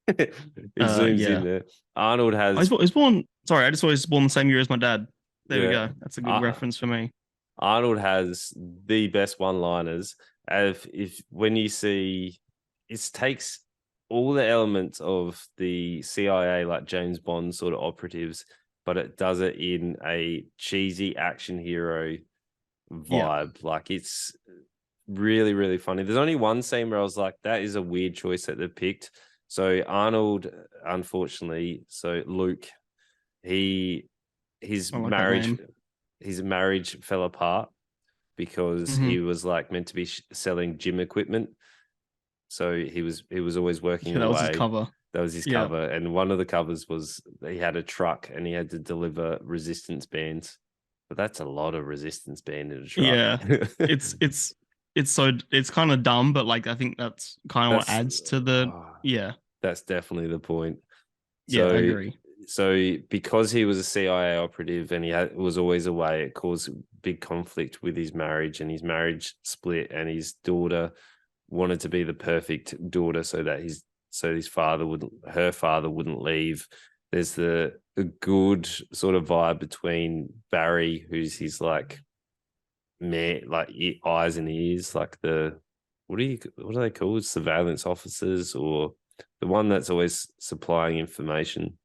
It zooms in there. Arnold has. I just saw he's born the same year as my dad. There we go. That's a good reference for me. Arnold has the best one-liners. When you see, it takes all the elements of the CIA, like James Bond sort of operatives, but it does it in a cheesy action hero vibe. Like it's really, really funny. There's only one scene where I was like, that is a weird choice that they picked. So Arnold, unfortunately, Luke, his marriage fell apart because he was like meant to be selling gym equipment. So he was always working away. That was his cover. That was his cover. And one of the covers was he had a truck and he had to deliver resistance bands. But that's a lot of resistance band in a truck. Yeah. it's kind of dumb, but like I think that's kind of what adds to the That's definitely the point. So, I agree. So because he was a CIA operative and he was always away, it caused big conflict with his marriage, and his marriage split, and his daughter wanted to be the perfect daughter so that her father wouldn't leave. There's a good sort of vibe between Barry, who's his like man, like eyes and ears, like what are they called? Surveillance officers, or the one that's always supplying information.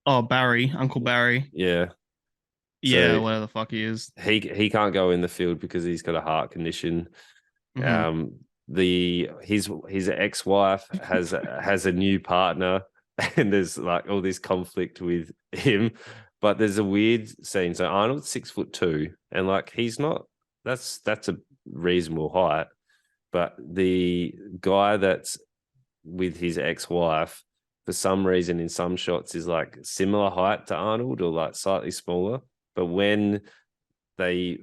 Oh, Barry, Uncle Barry. Yeah. Yeah, so whatever the fuck he is. He can't go in the field because he's got a heart condition. His ex-wife has a new partner, and there's like all this conflict with him. But there's a weird scene. So Arnold's 6'2", and like he's not. That's a reasonable height. But the guy that's with his ex-wife, for some reason, in some shots, is like similar height to Arnold or like slightly smaller. But when they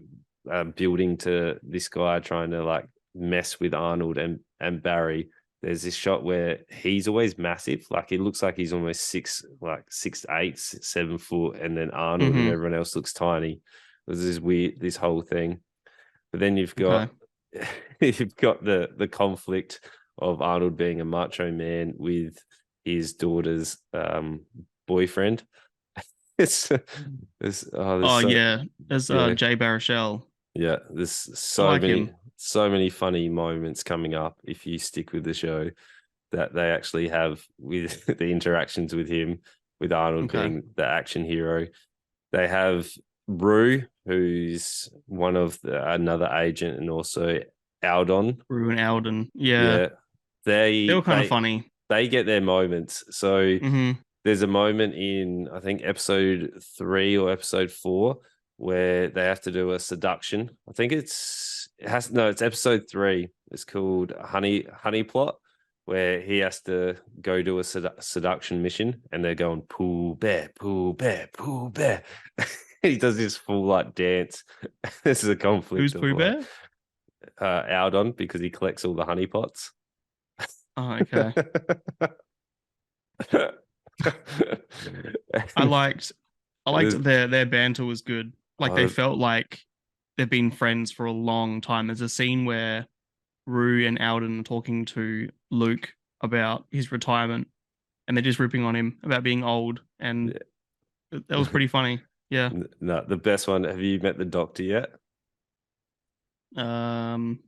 are building to this guy trying to like mess with Arnold and Barry, there's this shot where he's always massive. Like it looks like he's almost 6'8", 7 foot, and then Arnold and everyone else looks tiny. There's this whole thing. But then you've got the conflict of Arnold being a macho man with his daughter's boyfriend. There's Jay Baruchel. Yeah, there's so many funny moments coming up if you stick with the show that they actually have with the interactions with him, with Arnold being the action hero. They have Rue, who's one of another agent and also Aldon. Rue and Alden. Yeah, Yeah, they they were kind of they funny. they get their moments. So Hmm. there's a moment in I think episode 3 or episode 4 where they have to do a seduction. I think it's episode 3. It's called Honey Plot, where he has to go do a seduction mission, and they're going Pooh Bear, Pooh Bear, Pooh Bear. He does this full like dance. This is a conflict Who's of Pooh like Bear? Aldon because he collects all the honey pots. Oh, okay. I And liked I liked there's- their banter was good. Like they uh, felt like they've been friends for a long time. There's a scene where Rue and Alden are talking to Luke about his retirement, and they're just ripping on him about being old, and that was pretty funny. Yeah. no, the best one. Have you met the Doctor yet? Um,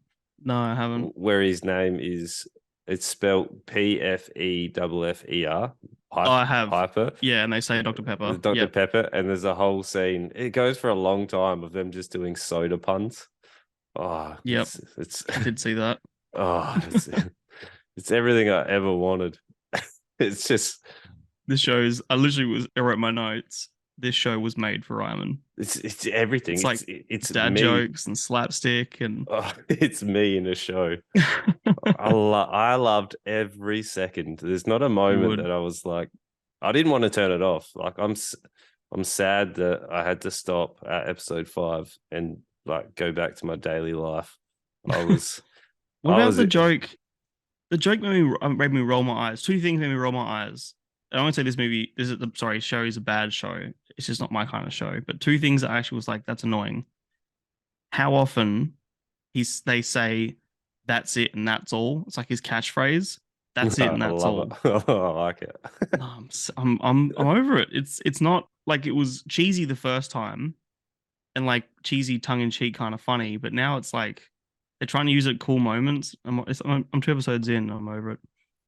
no, I haven't. Where his name is, it's spelled Pfeffer. Oh, I have. Piper. Yeah, and they say Dr. Pepper. Dr. Yep. Pepper, and there's a whole scene. It goes for a long time of them just doing soda puns. Oh, Yep. it's I did see that. oh, it's everything I ever wanted. It's just This shows. I wrote my notes. This show was made for Ryman. it's everything. It's like It's dad me. jokes and slapstick and Oh, it's me in a show. I loved every second. There's not a moment would. that I was like, I didn't want to turn it off. Like I'm sad that I had to stop at episode 5 and like go back to my daily life. I was, What I about was, the joke? The joke made me roll my eyes. Two things made me roll my eyes. I won't say show is a bad show. It's just not my kind of show. But two things that I actually was like, that's annoying. How often they say that's it and that's all. It's like his catchphrase. That's it and I that's all. love it. I like it. No, I'm over it. It's not like it was cheesy the first time and like cheesy tongue in cheek kind of funny, but now it's like they're trying to use it cool moments. I'm 2 episodes in. I'm over it.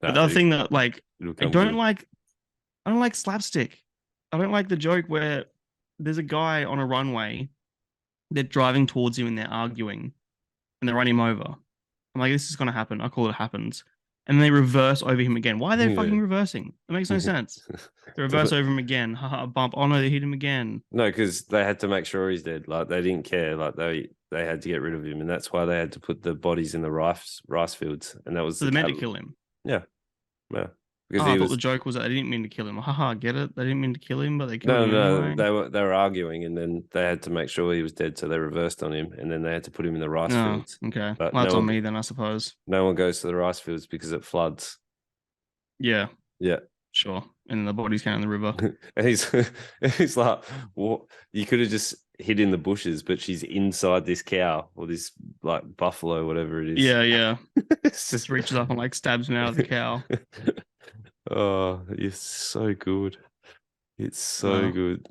But the other thing that like It'll I come don't good. like I don't like slapstick. I don't like the joke where there's a guy on a runway, they're driving towards him and they're arguing and they run him over. I'm like, this is gonna happen. I call it happens. And they reverse over him again. Why are they Yeah. fucking reversing? It makes no sense. They reverse over him again. Haha, bump. Oh no, they hit him again. No, because they had to make sure he's dead. Like they didn't care. Like they had to get rid of him, and that's why they had to put the bodies in the rice fields. And that was So they meant to kill him. Yeah, yeah. Because I thought the joke was that they didn't mean to kill him. Haha, get it? They didn't mean to kill him, but they killed him anyway. they were arguing, and then they had to make sure he was dead, so they reversed on him, and then they had to put him in the rice fields. Okay, But well, that's on me then, I suppose. No one goes to the rice fields because it floods. Yeah, Yeah, sure. And the bodies came in the river. and he's like, what? You could have just hid in the bushes, but she's inside this cow or this like buffalo, whatever it is. Yeah. It's Just reaches up and like stabs him out of the cow. Oh, it's so good. It's so good.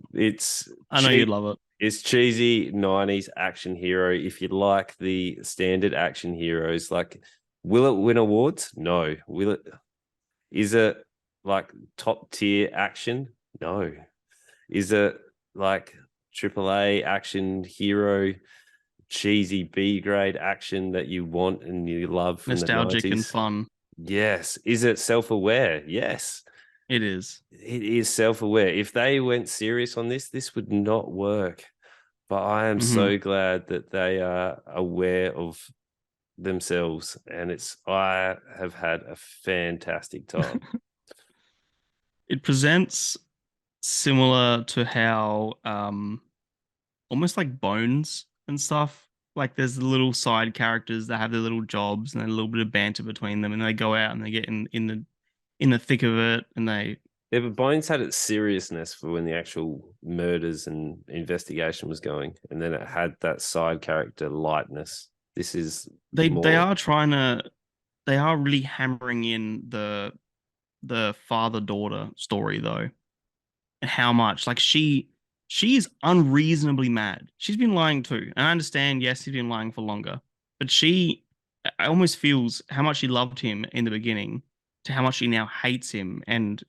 I know you love it. It's cheesy 90s action hero. If you like the standard action heroes, like, will it win awards? No. Is it like top tier action? No. Is it like AAA action hero, cheesy B grade action that you want and you love from Nostalgic the 90s? and fun. Yes. Is it self-aware? Yes. It is. It is self-aware. If they went serious on this would not work. But I am so glad that they are aware of themselves, and I have had a fantastic time. It presents similar to how almost like Bones and stuff. Like there's the little side characters that have their little jobs and a little bit of banter between them, and they go out and they get in the thick of it, and they. Yeah, but Bones had its seriousness for when the actual murders and investigation was going, and then it had that side character lightness. This is they are really hammering in the father daughter story though, and how much like she is unreasonably mad. She's been lying too, and I understand. Yes, he's been lying for longer, but I almost feels how much she loved him in the beginning to how much she now hates him and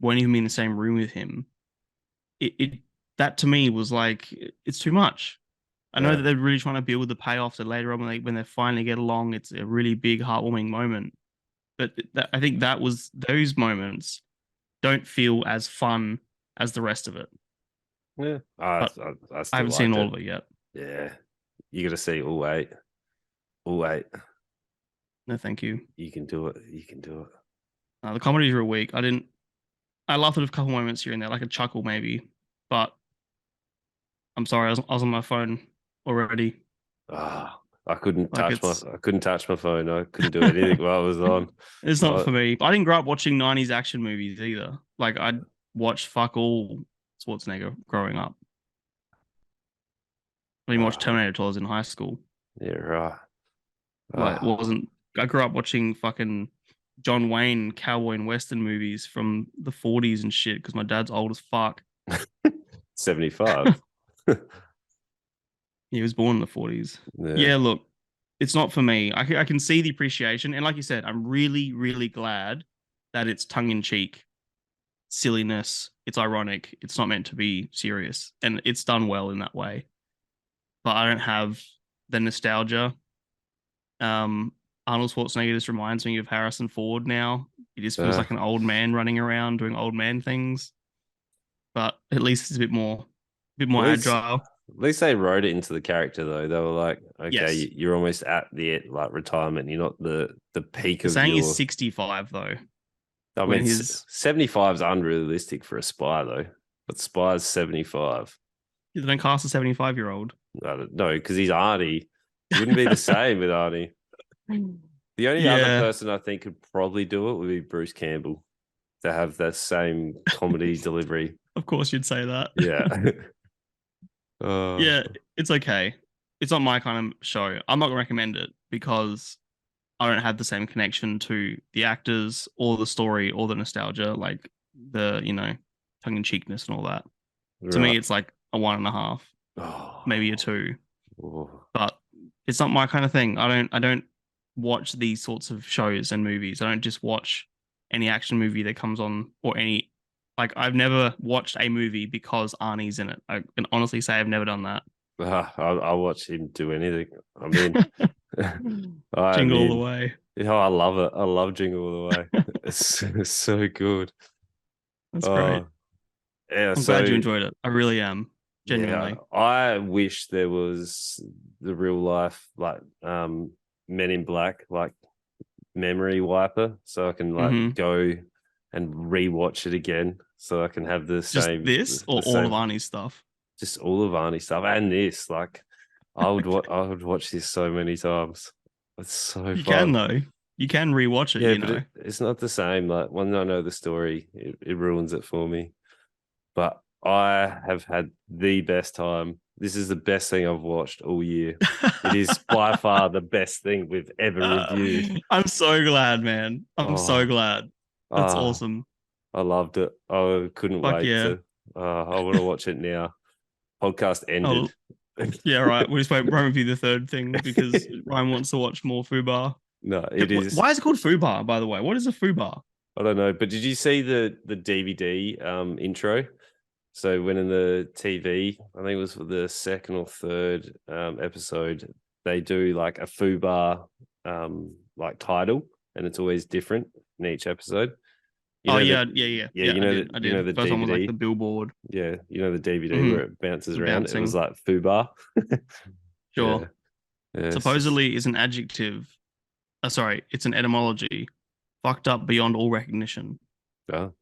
won't even be in the same room with him. It that to me was like it's too much. I know that they're really trying to build the payoff so later on when they finally get along, it's a really big, heartwarming moment. But I think those moments don't feel as fun as the rest of it. Yeah, I haven't seen all of it yet. Yeah, you got to see all 8. All 8. No, thank you. You can do it. You can do it. The comedies were weak. I laughed at a couple moments here and there, like a chuckle maybe, but I'm sorry, I was on my phone already. I couldn't touch my phone. I couldn't do anything while I was on. It's not for me. I didn't grow up watching 90s action movies either. Like I watched fuck all Schwarzenegger growing up. I didn't watch Terminator until I was in high school. Yeah, right. Like I grew up watching fucking John Wayne cowboy and western movies from the 40s and shit because my dad's old as fuck. 75. He was born in the 40s. Yeah, look, it's not for me. I can see the appreciation. And like you said, I'm really, really glad that it's tongue-in-cheek silliness. It's ironic. It's not meant to be serious. And it's done well in that way. But I don't have the nostalgia. Arnold Schwarzenegger just reminds me of Harrison Ford now. He just feels like an old man running around doing old man things. But at least it's a bit more agile. At least they wrote it into the character, though. They were like, okay, yes, you're almost at the retirement. You're not the peak of saying he's 65, though. I mean, 75 is unrealistic for a spy, though. But Spy's 75. You don't cast a 75-year-old. No, because he's Arnie. It wouldn't be the same with Arnie. The only other person I think could probably do it would be Bruce Campbell to have that same comedy delivery. Of course, you'd say that. Yeah. Yeah, it's okay. It's not my kind of show. I'm not going to recommend it because I don't have the same connection to the actors or the story or the nostalgia, like the, tongue-in-cheekness and all that. Right. To me, it's like a 1.5, maybe a 2. But it's not my kind of thing. I don't watch these sorts of shows and movies. I don't just watch any action movie that comes on or any. Like, I've never watched a movie because Arnie's in it. I can honestly say I've never done that. I'll watch him do anything. I mean, Jingle All the Way. Yeah, I love it. I love Jingle All the Way. It's so good. That's great. Yeah, I'm glad you enjoyed it. I really am. Genuinely. Yeah, I wish there was the real life, like Men in Black, like memory wiper, so I can go and rewatch it again, so I can have the same. Just all of Arnie's stuff. Just all of Arnie's stuff, and this. Like, I would watch this so many times. It's so fun. You can though. You can rewatch it. Yeah, but it's not the same. Like, when I know the story, it ruins it for me. But I have had the best time. This is the best thing I've watched all year. It is by far the best thing we've ever reviewed. I'm so glad, man. I'm so glad. That's awesome. I loved it. I couldn't wait to. I want to watch it now. Podcast ended. Yeah, right. We just won't review the third thing because Ryan wants to watch more Fubar. No, it is. Why is it called Fubar, by the way? What is a Fubar? I don't know. But did you see the DVD intro? So when in the TV, I think it was for the second or third episode, they do like a Fubar like title, and it's always different in each episode. Yeah. I did. The first DVD, one was like the billboard. Yeah, the DVD where it bounces around. It was like Fubar. Sure. Yeah. Supposedly is an adjective. It's an etymology. Fucked up beyond all recognition. Oh.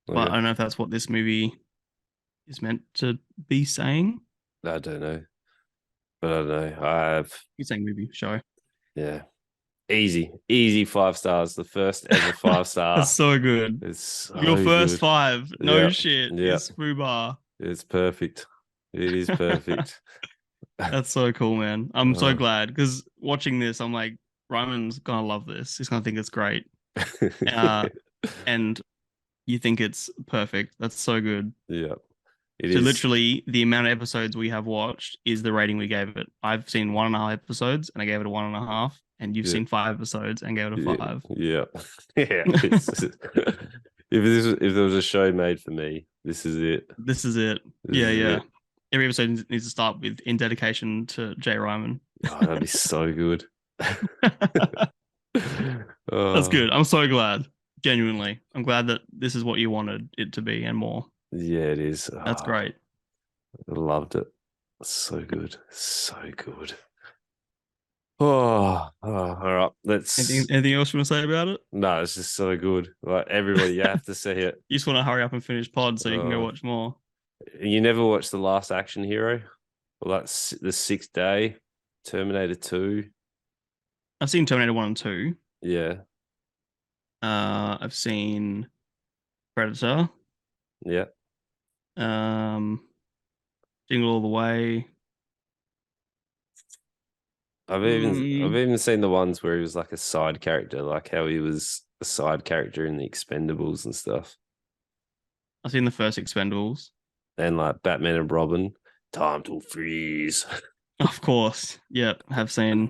But I don't know if that's what this movie is meant to be saying. I don't know. But I don't know. You're saying movie show. Yeah. Easy 5 stars. The first ever 5-star. That's so good. It's so your first good. 5. No shit. Yeah. It's Fubar. It's perfect. It is perfect. That's so cool, man. I'm so glad because watching this, I'm like, Ryman's gonna love this. He's gonna think it's great. And you think it's perfect. That's so good. Yeah. Literally the amount of episodes we have watched is the rating we gave it. I've seen 1.5 episodes and I gave it a 1.5. And you've seen 5 episodes and gave it a 5. Yeah. If there was a show made for me, this is it. This is it. Yeah. every episode needs to start with "in dedication to Jay Ryman." Oh, that'd be so good. That's Oh, good. I'm so glad. Genuinely, I'm glad that this is what you wanted it to be and more. yeah, it is. That's Oh, great. I loved it. So good. So good. Oh, all right. Anything else you want to say about it? No, it's just so good. Like everybody, you have to see it. You just want to hurry up and finish pod so you can go watch more. You never watched The Last Action Hero? Well, that's The Sixth Day, Terminator 2. I've seen Terminator 1 and 2. Yeah. I've seen Predator. Yeah. Jingle All the Way. I've even seen the ones where he was like a side character, like how he was a side character in the Expendables and stuff. I've seen the first Expendables. And like Batman and Robin, time to freeze. Of course. Yep. Have seen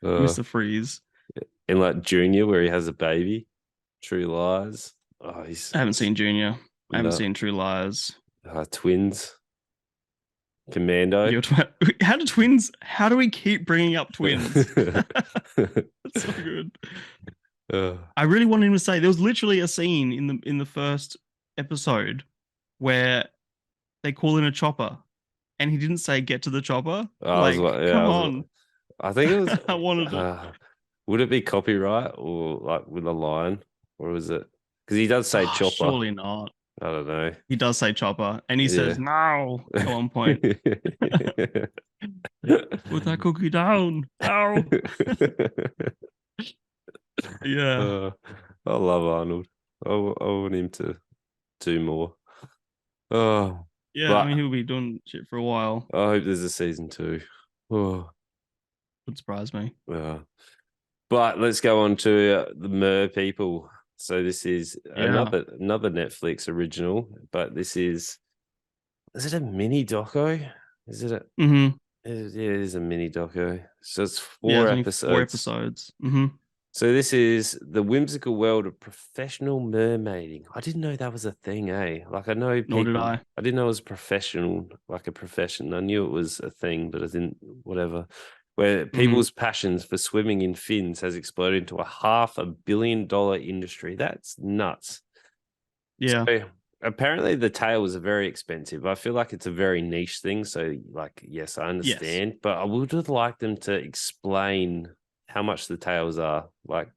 Mr. Freeze. And like Junior, where he has a baby. True Lies. Oh, I haven't seen Junior. I haven't seen True Lies. Twins. Commando. How do we keep bringing up twins? That's so good. I really wanted him to say there was literally a scene in the first episode where they call in a chopper and he didn't say get to the chopper. Come on. I think it was I wanted it. Would it be copyright or like with a line? Or was it because he does say chopper? Surely not. I don't know. He does say chopper and he says no at one point. Put that cookie down. Ow. Yeah. I love Arnold. I want him to do more. Oh. Yeah, I mean he'll be doing shit for a while. I hope there's a season 2. Oh. Would surprise me. But let's go on to the Mer People. So this is another Netflix original, but this is it a mini doco? Is it a mm-hmm. It is a mini doco. So it's 4 episodes. 4 episodes. Mm-hmm. So this is the whimsical world of professional mermaiding. I didn't know that was a thing, eh? Like I know people, nor did I. I didn't know it was professional, like a profession. I knew it was a thing, but I didn't, whatever. Where people's passions for swimming in fins has exploded into a $500 million industry. That's nuts. Yeah. So apparently the tails are very expensive. I feel like it's a very niche thing. So like, yes, I understand, but I would have liked them to explain how much the tails are, like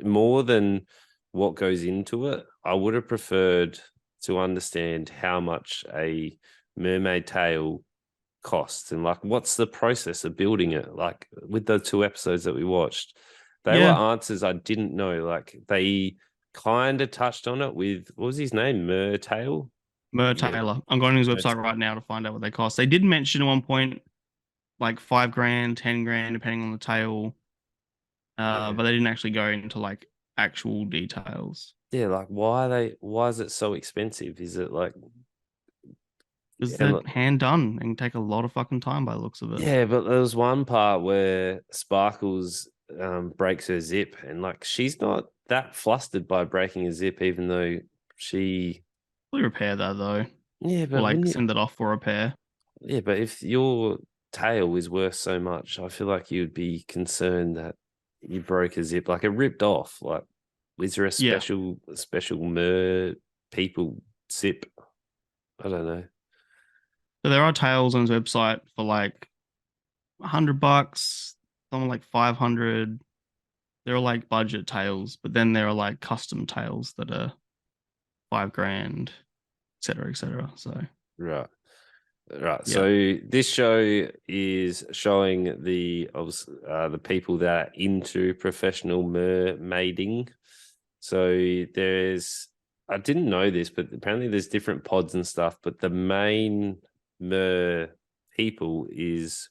more than what goes into it. I would have preferred to understand how much a mermaid tail costs and like what's the process of building it. Like with the 2 episodes that we watched, they were answers I didn't know. Like they kind of touched on it with, what was his name? Mer Taylor. I'm going to his website right now to find out what they cost. They did mention at one point like $5,000, $10,000, depending on the tail. But they didn't actually go into like actual details. Yeah, like why is it so expensive? Is it like because they're hand done and take a lot of fucking time by the looks of it. Yeah, but there was one part where Sparkles breaks her zip and like she's not that flustered by breaking a zip, even though she probably repair that though. Yeah, but or like send it off for repair. Yeah, but if your tail is worth so much, I feel like you'd be concerned that you broke a zip, like it ripped off. Like, is there a special mer people zip? I don't know. So there are tails on his website for like $100, some like 500. They're like budget tails, but then there are like custom tails that are $5,000, et cetera, et cetera. So right. So this show is showing the people that are into professional mermaiding. So I didn't know this, but apparently there's different pods and stuff. But the main mer people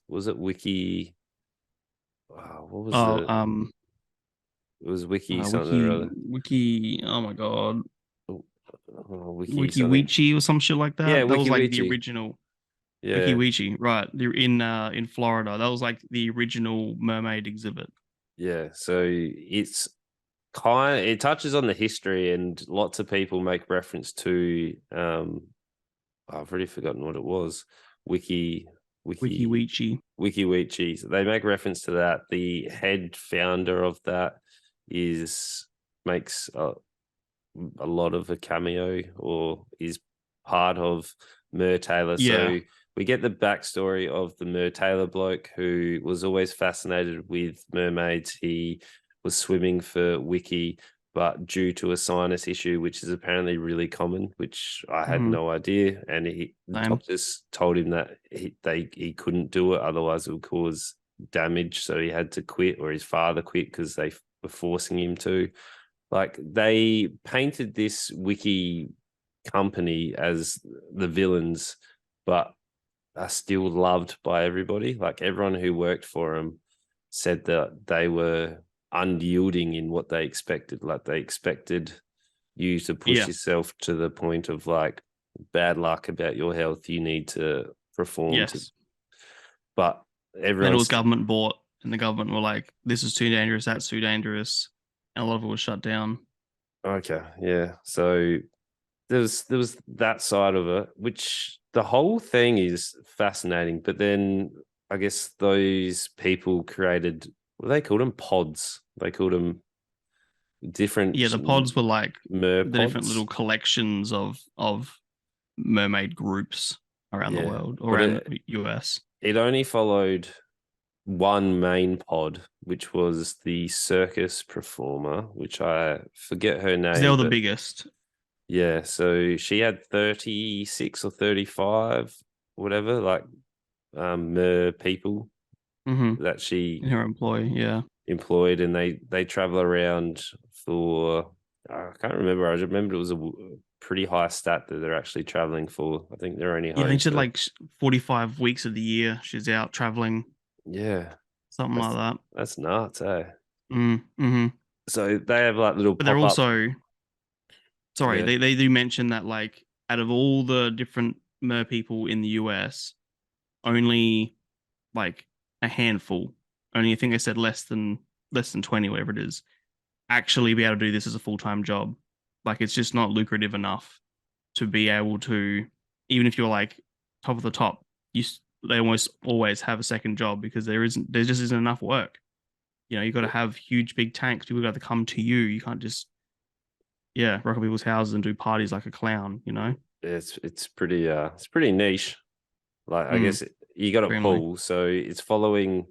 was it Wiki? What was it? It was Wiki something or other. Wiki. Oh my god. Wiki Wichi or some shit like that. Yeah, that was like the original. Yeah. Wikiwichi, right? They're in Florida. That was like the original mermaid exhibit. Yeah, so it touches on the history, and lots of people make reference to I've already forgotten what it was, Wiki Wikiwechi. WikiWechi. So they make reference to that. The head founder of that makes a lot of a cameo, or is part of Mer Taylor. Yeah. So we get the backstory of the Mer Taylor bloke who was always fascinated with mermaids. He was swimming for Wiki, but due to a sinus issue, which is apparently really common, which I had no idea, and the doctors told him that he couldn't do it, otherwise it would cause damage. So he had to quit, or his father quit because they were forcing him to. Like, they painted this Wiki company as the villains, but are still loved by everybody. Like, everyone who worked for them said that they were unyielding in what they expected. Like, they expected you to push yourself to the point of like, bad luck about your health, you need to perform. Yes. But everyone, and it was government bought, and the government were like, this is too dangerous, that's too dangerous, and a lot of it was shut down. Okay, yeah. So there was that side of it, which the whole thing is fascinating. But then I guess those people created, what they called them, pods. They called them different. Yeah, the pods were like mer the pods. different little collections of mermaid groups around the world, or around the US. It only followed one main pod, which was the circus performer, which I forget her name. They were the biggest. Yeah, so she had 36 or 35, whatever, like mer people that she her employed, and they travel around for, I can't remember. I remember it was a pretty high stat that they're actually traveling for. I think they're only home. I think she had like 45 weeks of the year she's out traveling. Yeah, something like that. That's nuts, eh? Mm-hmm. So they have like little. But they're also, sorry, they do mention that like out of all the different mer people in the US, only like a handful, only I think they said less than 20, whatever it is, actually be able to do this as a full-time job. Like, it's just not lucrative enough to be able to, even if you're like top of the top, they almost always have a second job, because there just isn't enough work. You know, you got to have huge big tanks. People got to come to you. You can't just rock at people's houses and do parties like a clown. You know, it's pretty niche. Like, I guess you got to pull. So it's following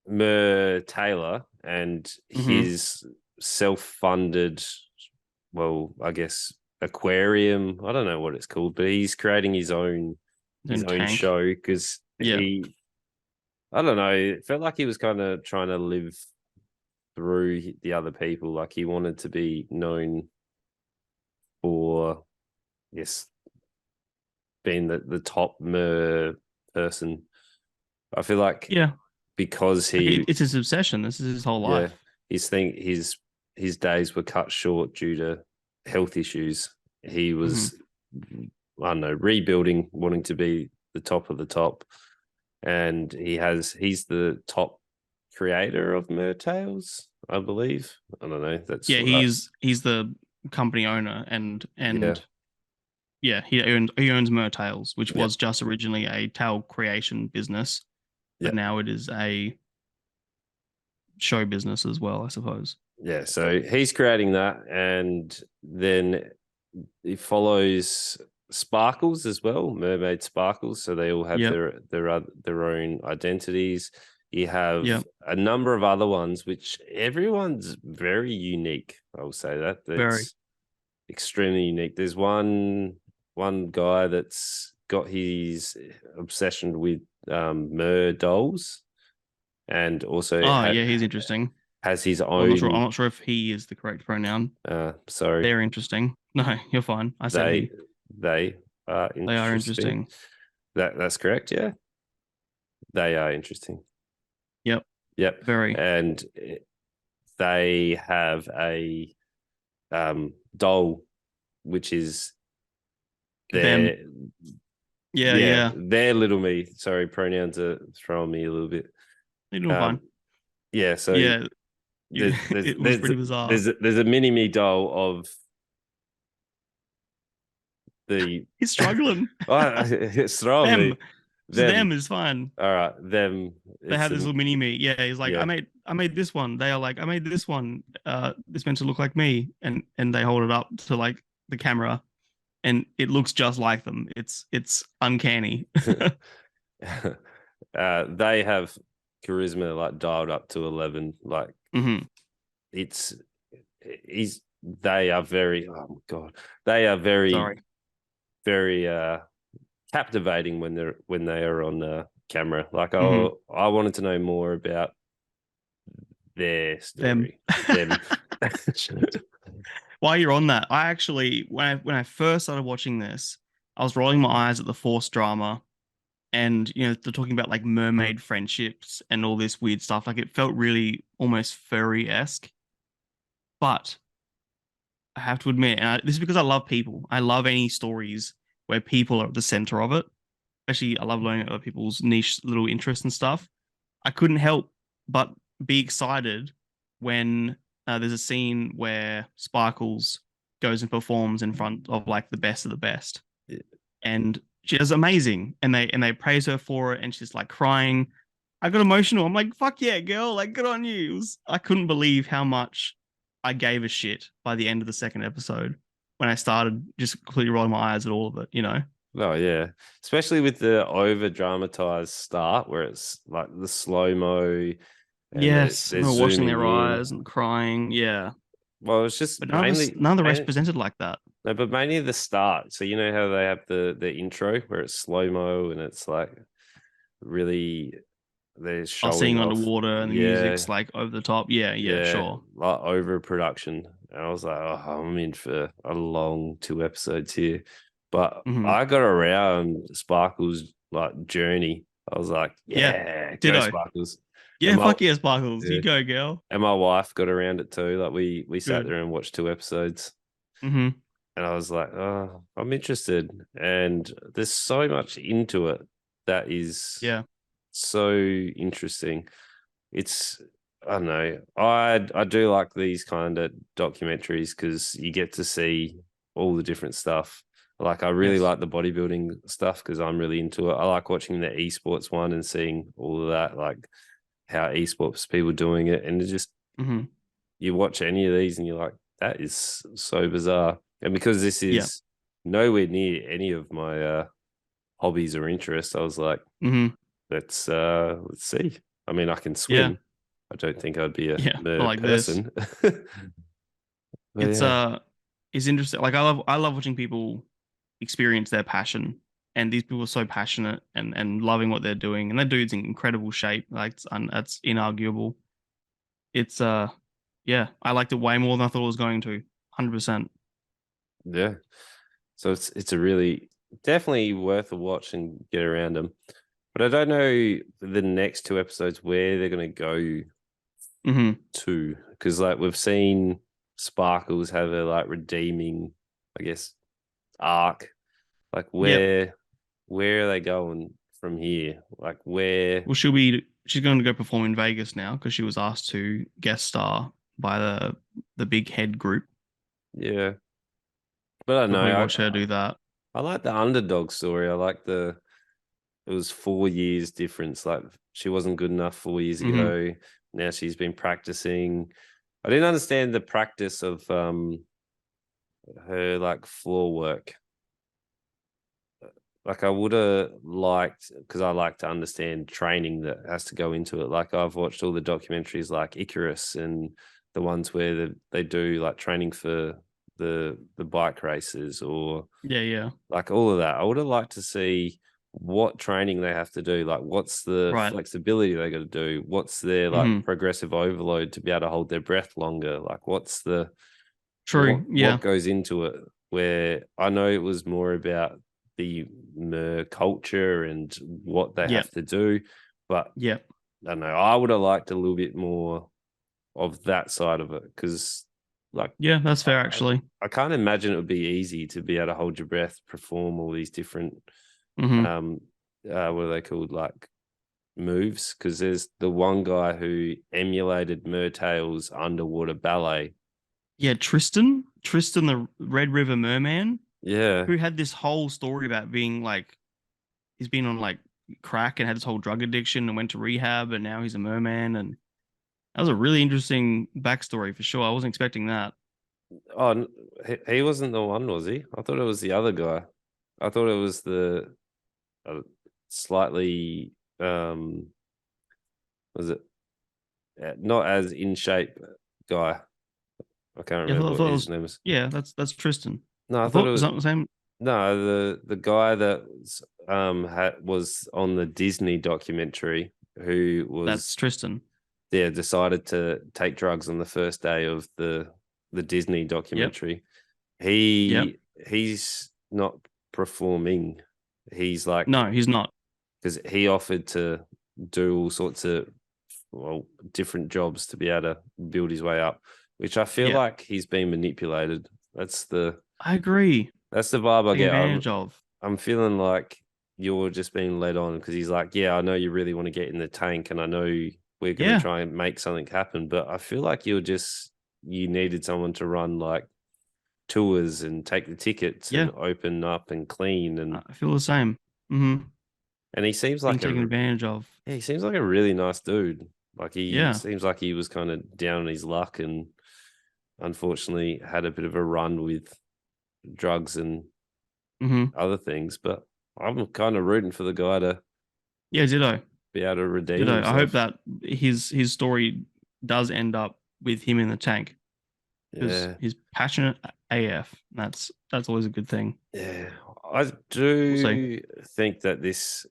Mer Taylor and his self-funded, well, I guess aquarium. I don't know what it's called, but he's creating his own show, because I don't know, it felt like he was kind of trying to live through the other people. Like, he wanted to be known for, yes, being the top mer person. I feel like because it's his obsession. This is his whole life. His days were cut short due to health issues. He was, I don't know, rebuilding, wanting to be the top of the top. And he's the top creator of Mertales, I believe. I don't know. He's the company owner, and he owns Mertales, which was just originally a towel creation business, but now it is a show business as well, I suppose. Yeah, so he's creating that, and then he follows Sparkles as well, Mermaid Sparkles. So they all have their own identities. You have a number of other ones, which everyone's very unique. I will say that. That's extremely unique. There's one guy that's got his obsession with mer dolls, and also he's interesting. Has his own. I'm not sure if he is the correct pronoun. Sorry. They're interesting. No, you're fine. I said he. They are interesting. They are interesting. That's correct. Yeah, they are interesting. Yep. Very. And they have a doll, which is their their little me. Sorry, pronouns are throwing me a little bit. You're doing fine. Yeah. So it was pretty bizarre. There's a mini me doll of He's struggling. It's throwing Them. me. Just them is fine. All right, them. They have this little mini me. Yeah, he's like, Yeah. I made this one. They are like, I made this one. It's meant to look like me, and they hold it up to like the camera, and it looks just like them. It's uncanny. They have charisma like dialed up to 11. Like they are very, oh my God, they are very, very captivating when they are on camera. Like I wanted to know more about their story. Them. While you're on that, I actually when I first started watching this, I was rolling my eyes at the Force drama, and they're talking about like mermaid friendships and all this weird stuff. Like it felt really almost furry-esque. But I have to admit, and this is because I love people. I love any stories where people are at the center of it. Especially, I love learning other people's niche little interests and stuff. I couldn't help but be excited when there's a scene where Sparkles goes and performs in front of like the best of the best, and she does amazing, and they praise her for it, and she's like crying. I got emotional. I'm like, fuck yeah, girl, like good on you. I couldn't believe how much I gave a shit by the end of the second episode when I started just completely rolling my eyes at all of it. Oh yeah, especially with the over dramatized start where it's like the slow mo. Yes, they're washing their eyes and crying. Yeah. Well, it's just but none of the rest presented like that. No, but mainly the start. So you know how they have the intro where it's slow mo and it's like really they're showing seeing underwater and the music's like over the top. Yeah, sure. Like over production. And I was like, oh, I'm in for a long 2 episodes here. But I got around Sparkles' like journey. I was like, yeah, go Sparkles. Yeah, fuck yeah, Sparkles. You go, girl. And my wife got around it too. Like we sat there and watched 2 episodes. And I was like, oh, I'm interested. And there's so much into it that is so interesting. It's I don't know. I do like these kind of documentaries because you get to see all the different stuff. Like I really like the bodybuilding stuff because I'm really into it. I like watching the esports one and seeing all of that, like how esports people doing it, and it just you watch any of these and you're like, that is so bizarre. And because this is nowhere near any of my hobbies or interests, I was like, let's see. I mean, I can swim. Yeah. I don't think I'd be a like person. It's interesting. Like I love watching people experience their passion, and these people are so passionate and loving what they're doing, and that dude's in incredible shape. Like that's inarguable. It's I liked it way more than I thought it was going to. 100%. Yeah. So it's a really definitely worth a watch and get around them. But I don't know the next 2 episodes where they're going to go to, because like we've seen Sparkles have a like redeeming, I guess, arc. Like where are they going from here? Like where? Well, she's going to go perform in Vegas now because she was asked to guest star by the big head group. Yeah, but I don't know. Watch her do that. I like the underdog story. I like it was 4 years difference. Like she wasn't good enough 4 years ago. Now she's been practicing. I didn't understand the practice of her like floor work. Like I would have liked, because I like to understand training that has to go into it. Like I've watched all the documentaries like Icarus and the ones where they do like training for the bike races or like all of that. I would have liked to see what training they have to do. Like what's the flexibility they got to do? What's their like progressive overload to be able to hold their breath longer? Like what's the what goes into it? Where I know it was more about the culture and what they have to do, but I don't know. I would have liked a little bit more of that side of it because, like, that's fair. Actually, I can't imagine it would be easy to be able to hold your breath, perform all these different, what are they called, like moves? Because there's the one guy who emulated Murtale's underwater ballet. Yeah, Tristan, the Red River Merman. Yeah. who had this whole story about being like he's been on like crack and had this whole drug addiction and went to rehab and now he's a merman, and that was a really interesting backstory for sure. I wasn't expecting that. Oh, he wasn't the one, was he? I thought it was the other guy. I thought it was the slightly was it not as in shape guy. I can't Yeah, remember I what thought it his was name is. yeah, that's Tristan. No, I I thought thought it it was was not the same. no the guy that was on the Disney documentary who That's was Tristan. decided to take drugs on the first day of the Disney Yep. documentary. Yep. He's not performing. He's like No, he's not. because he offered to do all sorts of different jobs to be able to build his way up, which I feel Yeah. like he's been manipulated. I agree. That's the vibe I Taken get. advantage of. I'm feeling like you're just being led on because he's like, yeah, I know you really want to get in the tank, and I know we're going to Yeah. try and make something happen, but I feel like you needed someone to run like tours and take the tickets Yeah. and open up and clean I feel the same. Mm-hmm. and he seems Being like taken advantage of. yeah, he seems like a really nice dude. Like he Yeah. seems like he was kind of down on his luck and unfortunately had a bit of a run with drugs and Mm-hmm. other things. But I'm kind of rooting for the guy to Yeah, ditto. be able to redeem Ditto. I hope himself. that his story does end up with him in the tank because Yeah, he's passionate AF. That's always a good thing. yeah. I We'll see. do think that this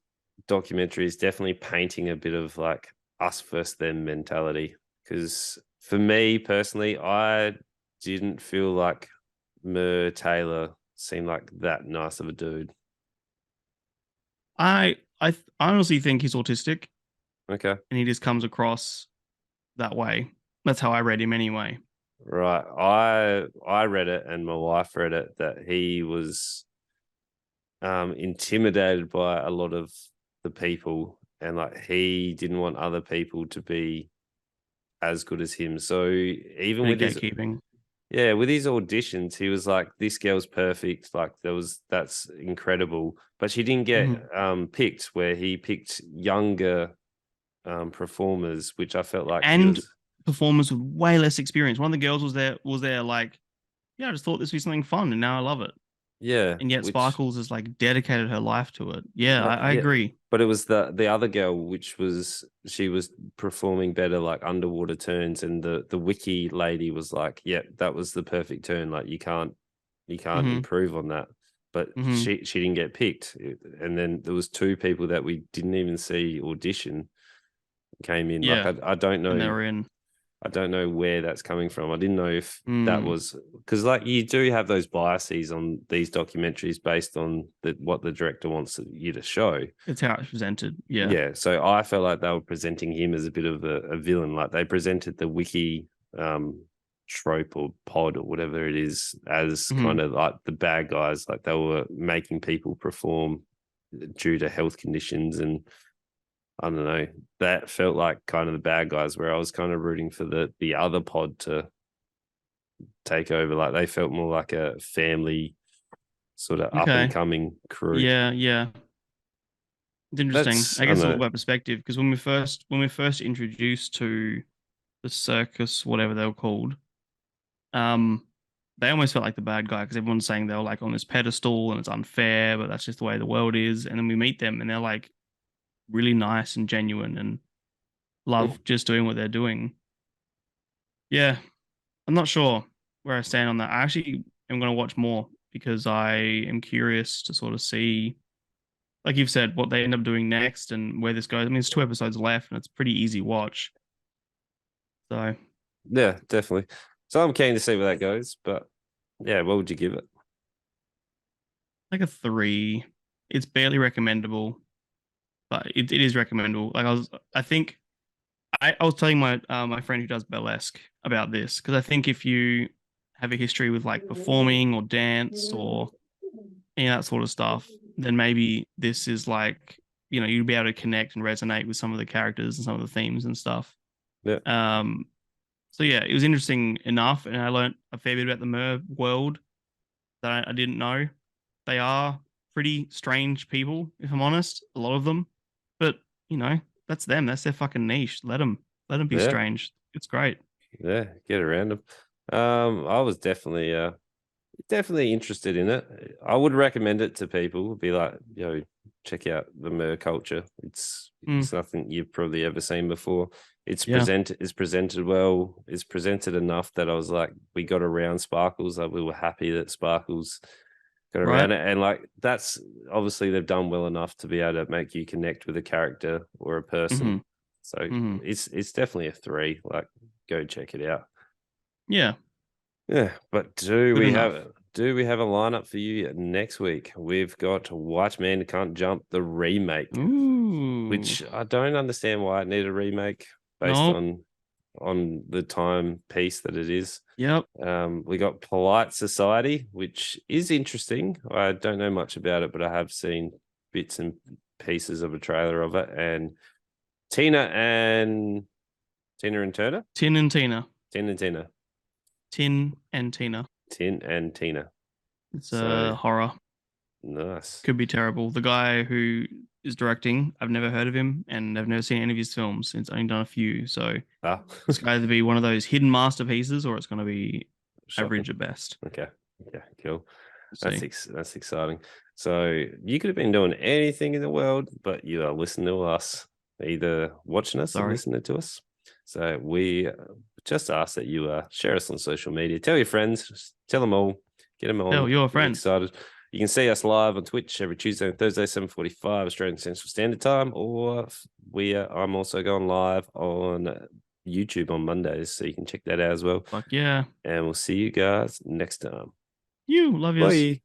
documentary is definitely painting a bit of like us versus them mentality. Because for me personally, I didn't feel like Mer Taylor seemed like that nice of a dude. I honestly think he's autistic Okay. and he just comes across that way. That's how I read him anyway. Right. I read it and my wife read it that he was intimidated by a lot of the people and like he didn't want other people to be as good as him. So even Bit with of his gatekeeping. yeah, with his auditions, he was like, this girl's perfect. Like that's incredible. But she didn't get Mhm. picked where he picked younger performers, which I felt like he And was performers with way less experience. One of the girls was there like, yeah, I just thought this would be something fun and now I love it. yeah, And yet which Sparkles has like dedicated her life to it. Yeah, I yeah, agree. but it was the other girl, which was she was performing better like underwater turns, and the wiki lady was like, yeah, that was the perfect turn. Like you can't Hmm. improve on that. But Hmm. she didn't get picked, and then there was two people that we didn't even see audition came in. Like Yeah, I don't and they know were in. I don't know where that's coming from. I didn't know if that Mm, was because, like, you do have those biases on these documentaries based on what the director wants you to show. it's how it's presented. Yeah. Yeah, so I felt like they were presenting him as a bit of a villain. Like they presented the wiki trope or pod or whatever it is as Hmm. kind of like the bad guys. Like they were making people perform due to health conditions and I don't know. That felt like kind of the bad guys where I was kind of rooting for the other pod to take over. Like they felt more like a family sort of up and Okay. coming crew. Yeah, yeah. It's interesting. That's I I don't guess it's all know. about perspective because when we first introduced to the circus, whatever they were called, um, they almost felt like the bad guy because everyone's saying they're like on this pedestal and it's unfair, but that's just the way the world is. And then we meet them and they're like really nice and genuine and Mm. love just doing what they're doing. Yeah, I'm not sure where I stand on that. I actually am going to watch more because I am curious to sort of see, like you've said, what they end up doing next and where this goes. I mean, there's 2 episodes left and it's a pretty easy watch. So, Yeah, definitely. So I'm keen to see where that goes. But yeah, what would you give it? like a 3. It's barely recommendable, but it is recommendable. I think I was telling my friend who does burlesque about this because I think if you have a history with like performing or dance or any of that sort of stuff, then maybe this is like you'd be able to connect and resonate with some of the characters and some of the themes and stuff. Yeah. Um, so yeah, it was interesting enough, and I learned a fair bit about the Mer world that I didn't know. they are pretty strange people, if I'm honest. A lot of them, but that's them. That's their fucking niche. Let them be strange. It's great. Yeah, get around them. I was definitely interested in it. I would recommend it to people. Be like, check out the Mer culture. It's nothing you've probably ever seen before. It's presented well. It's presented enough that I was like, we got around Sparkles. Like, we were happy that Sparkles got around it, and like that's obviously they've done well enough to be able to make you connect with a character or a person. So it's definitely a 3. Like, go check it out. Yeah. But do we have a lineup for you next week? We've got White Man Can't Jump, the remake, which I don't understand why it needed a remake based on the time piece that it is. Yep. We got Polite Society, which is interesting. I don't know much about it, but I have seen bits and pieces of a trailer of it. And Tin and Tina. Tin and Tina. It's a horror. Nice. Could be terrible. The guy who is directing, I've never heard of him, and I've never seen any of his films. Since I've only done a few, so it's going to either be one of those hidden masterpieces, or it's going to be average at best. Okay, cool. That's exciting. So you could have been doing anything in the world, but you are listening to us, either watching us or listening to us. So we just ask that you share us on social media. Tell your friends. Tell them all. Get them on. Tell your friends. Excited. You can see us live on Twitch every Tuesday and Thursday, 7:45 Australian Central Standard Time, or I'm also going live on YouTube on Mondays, so you can check that out as well. Fuck yeah. And we'll see you guys next time. Love you. Bye.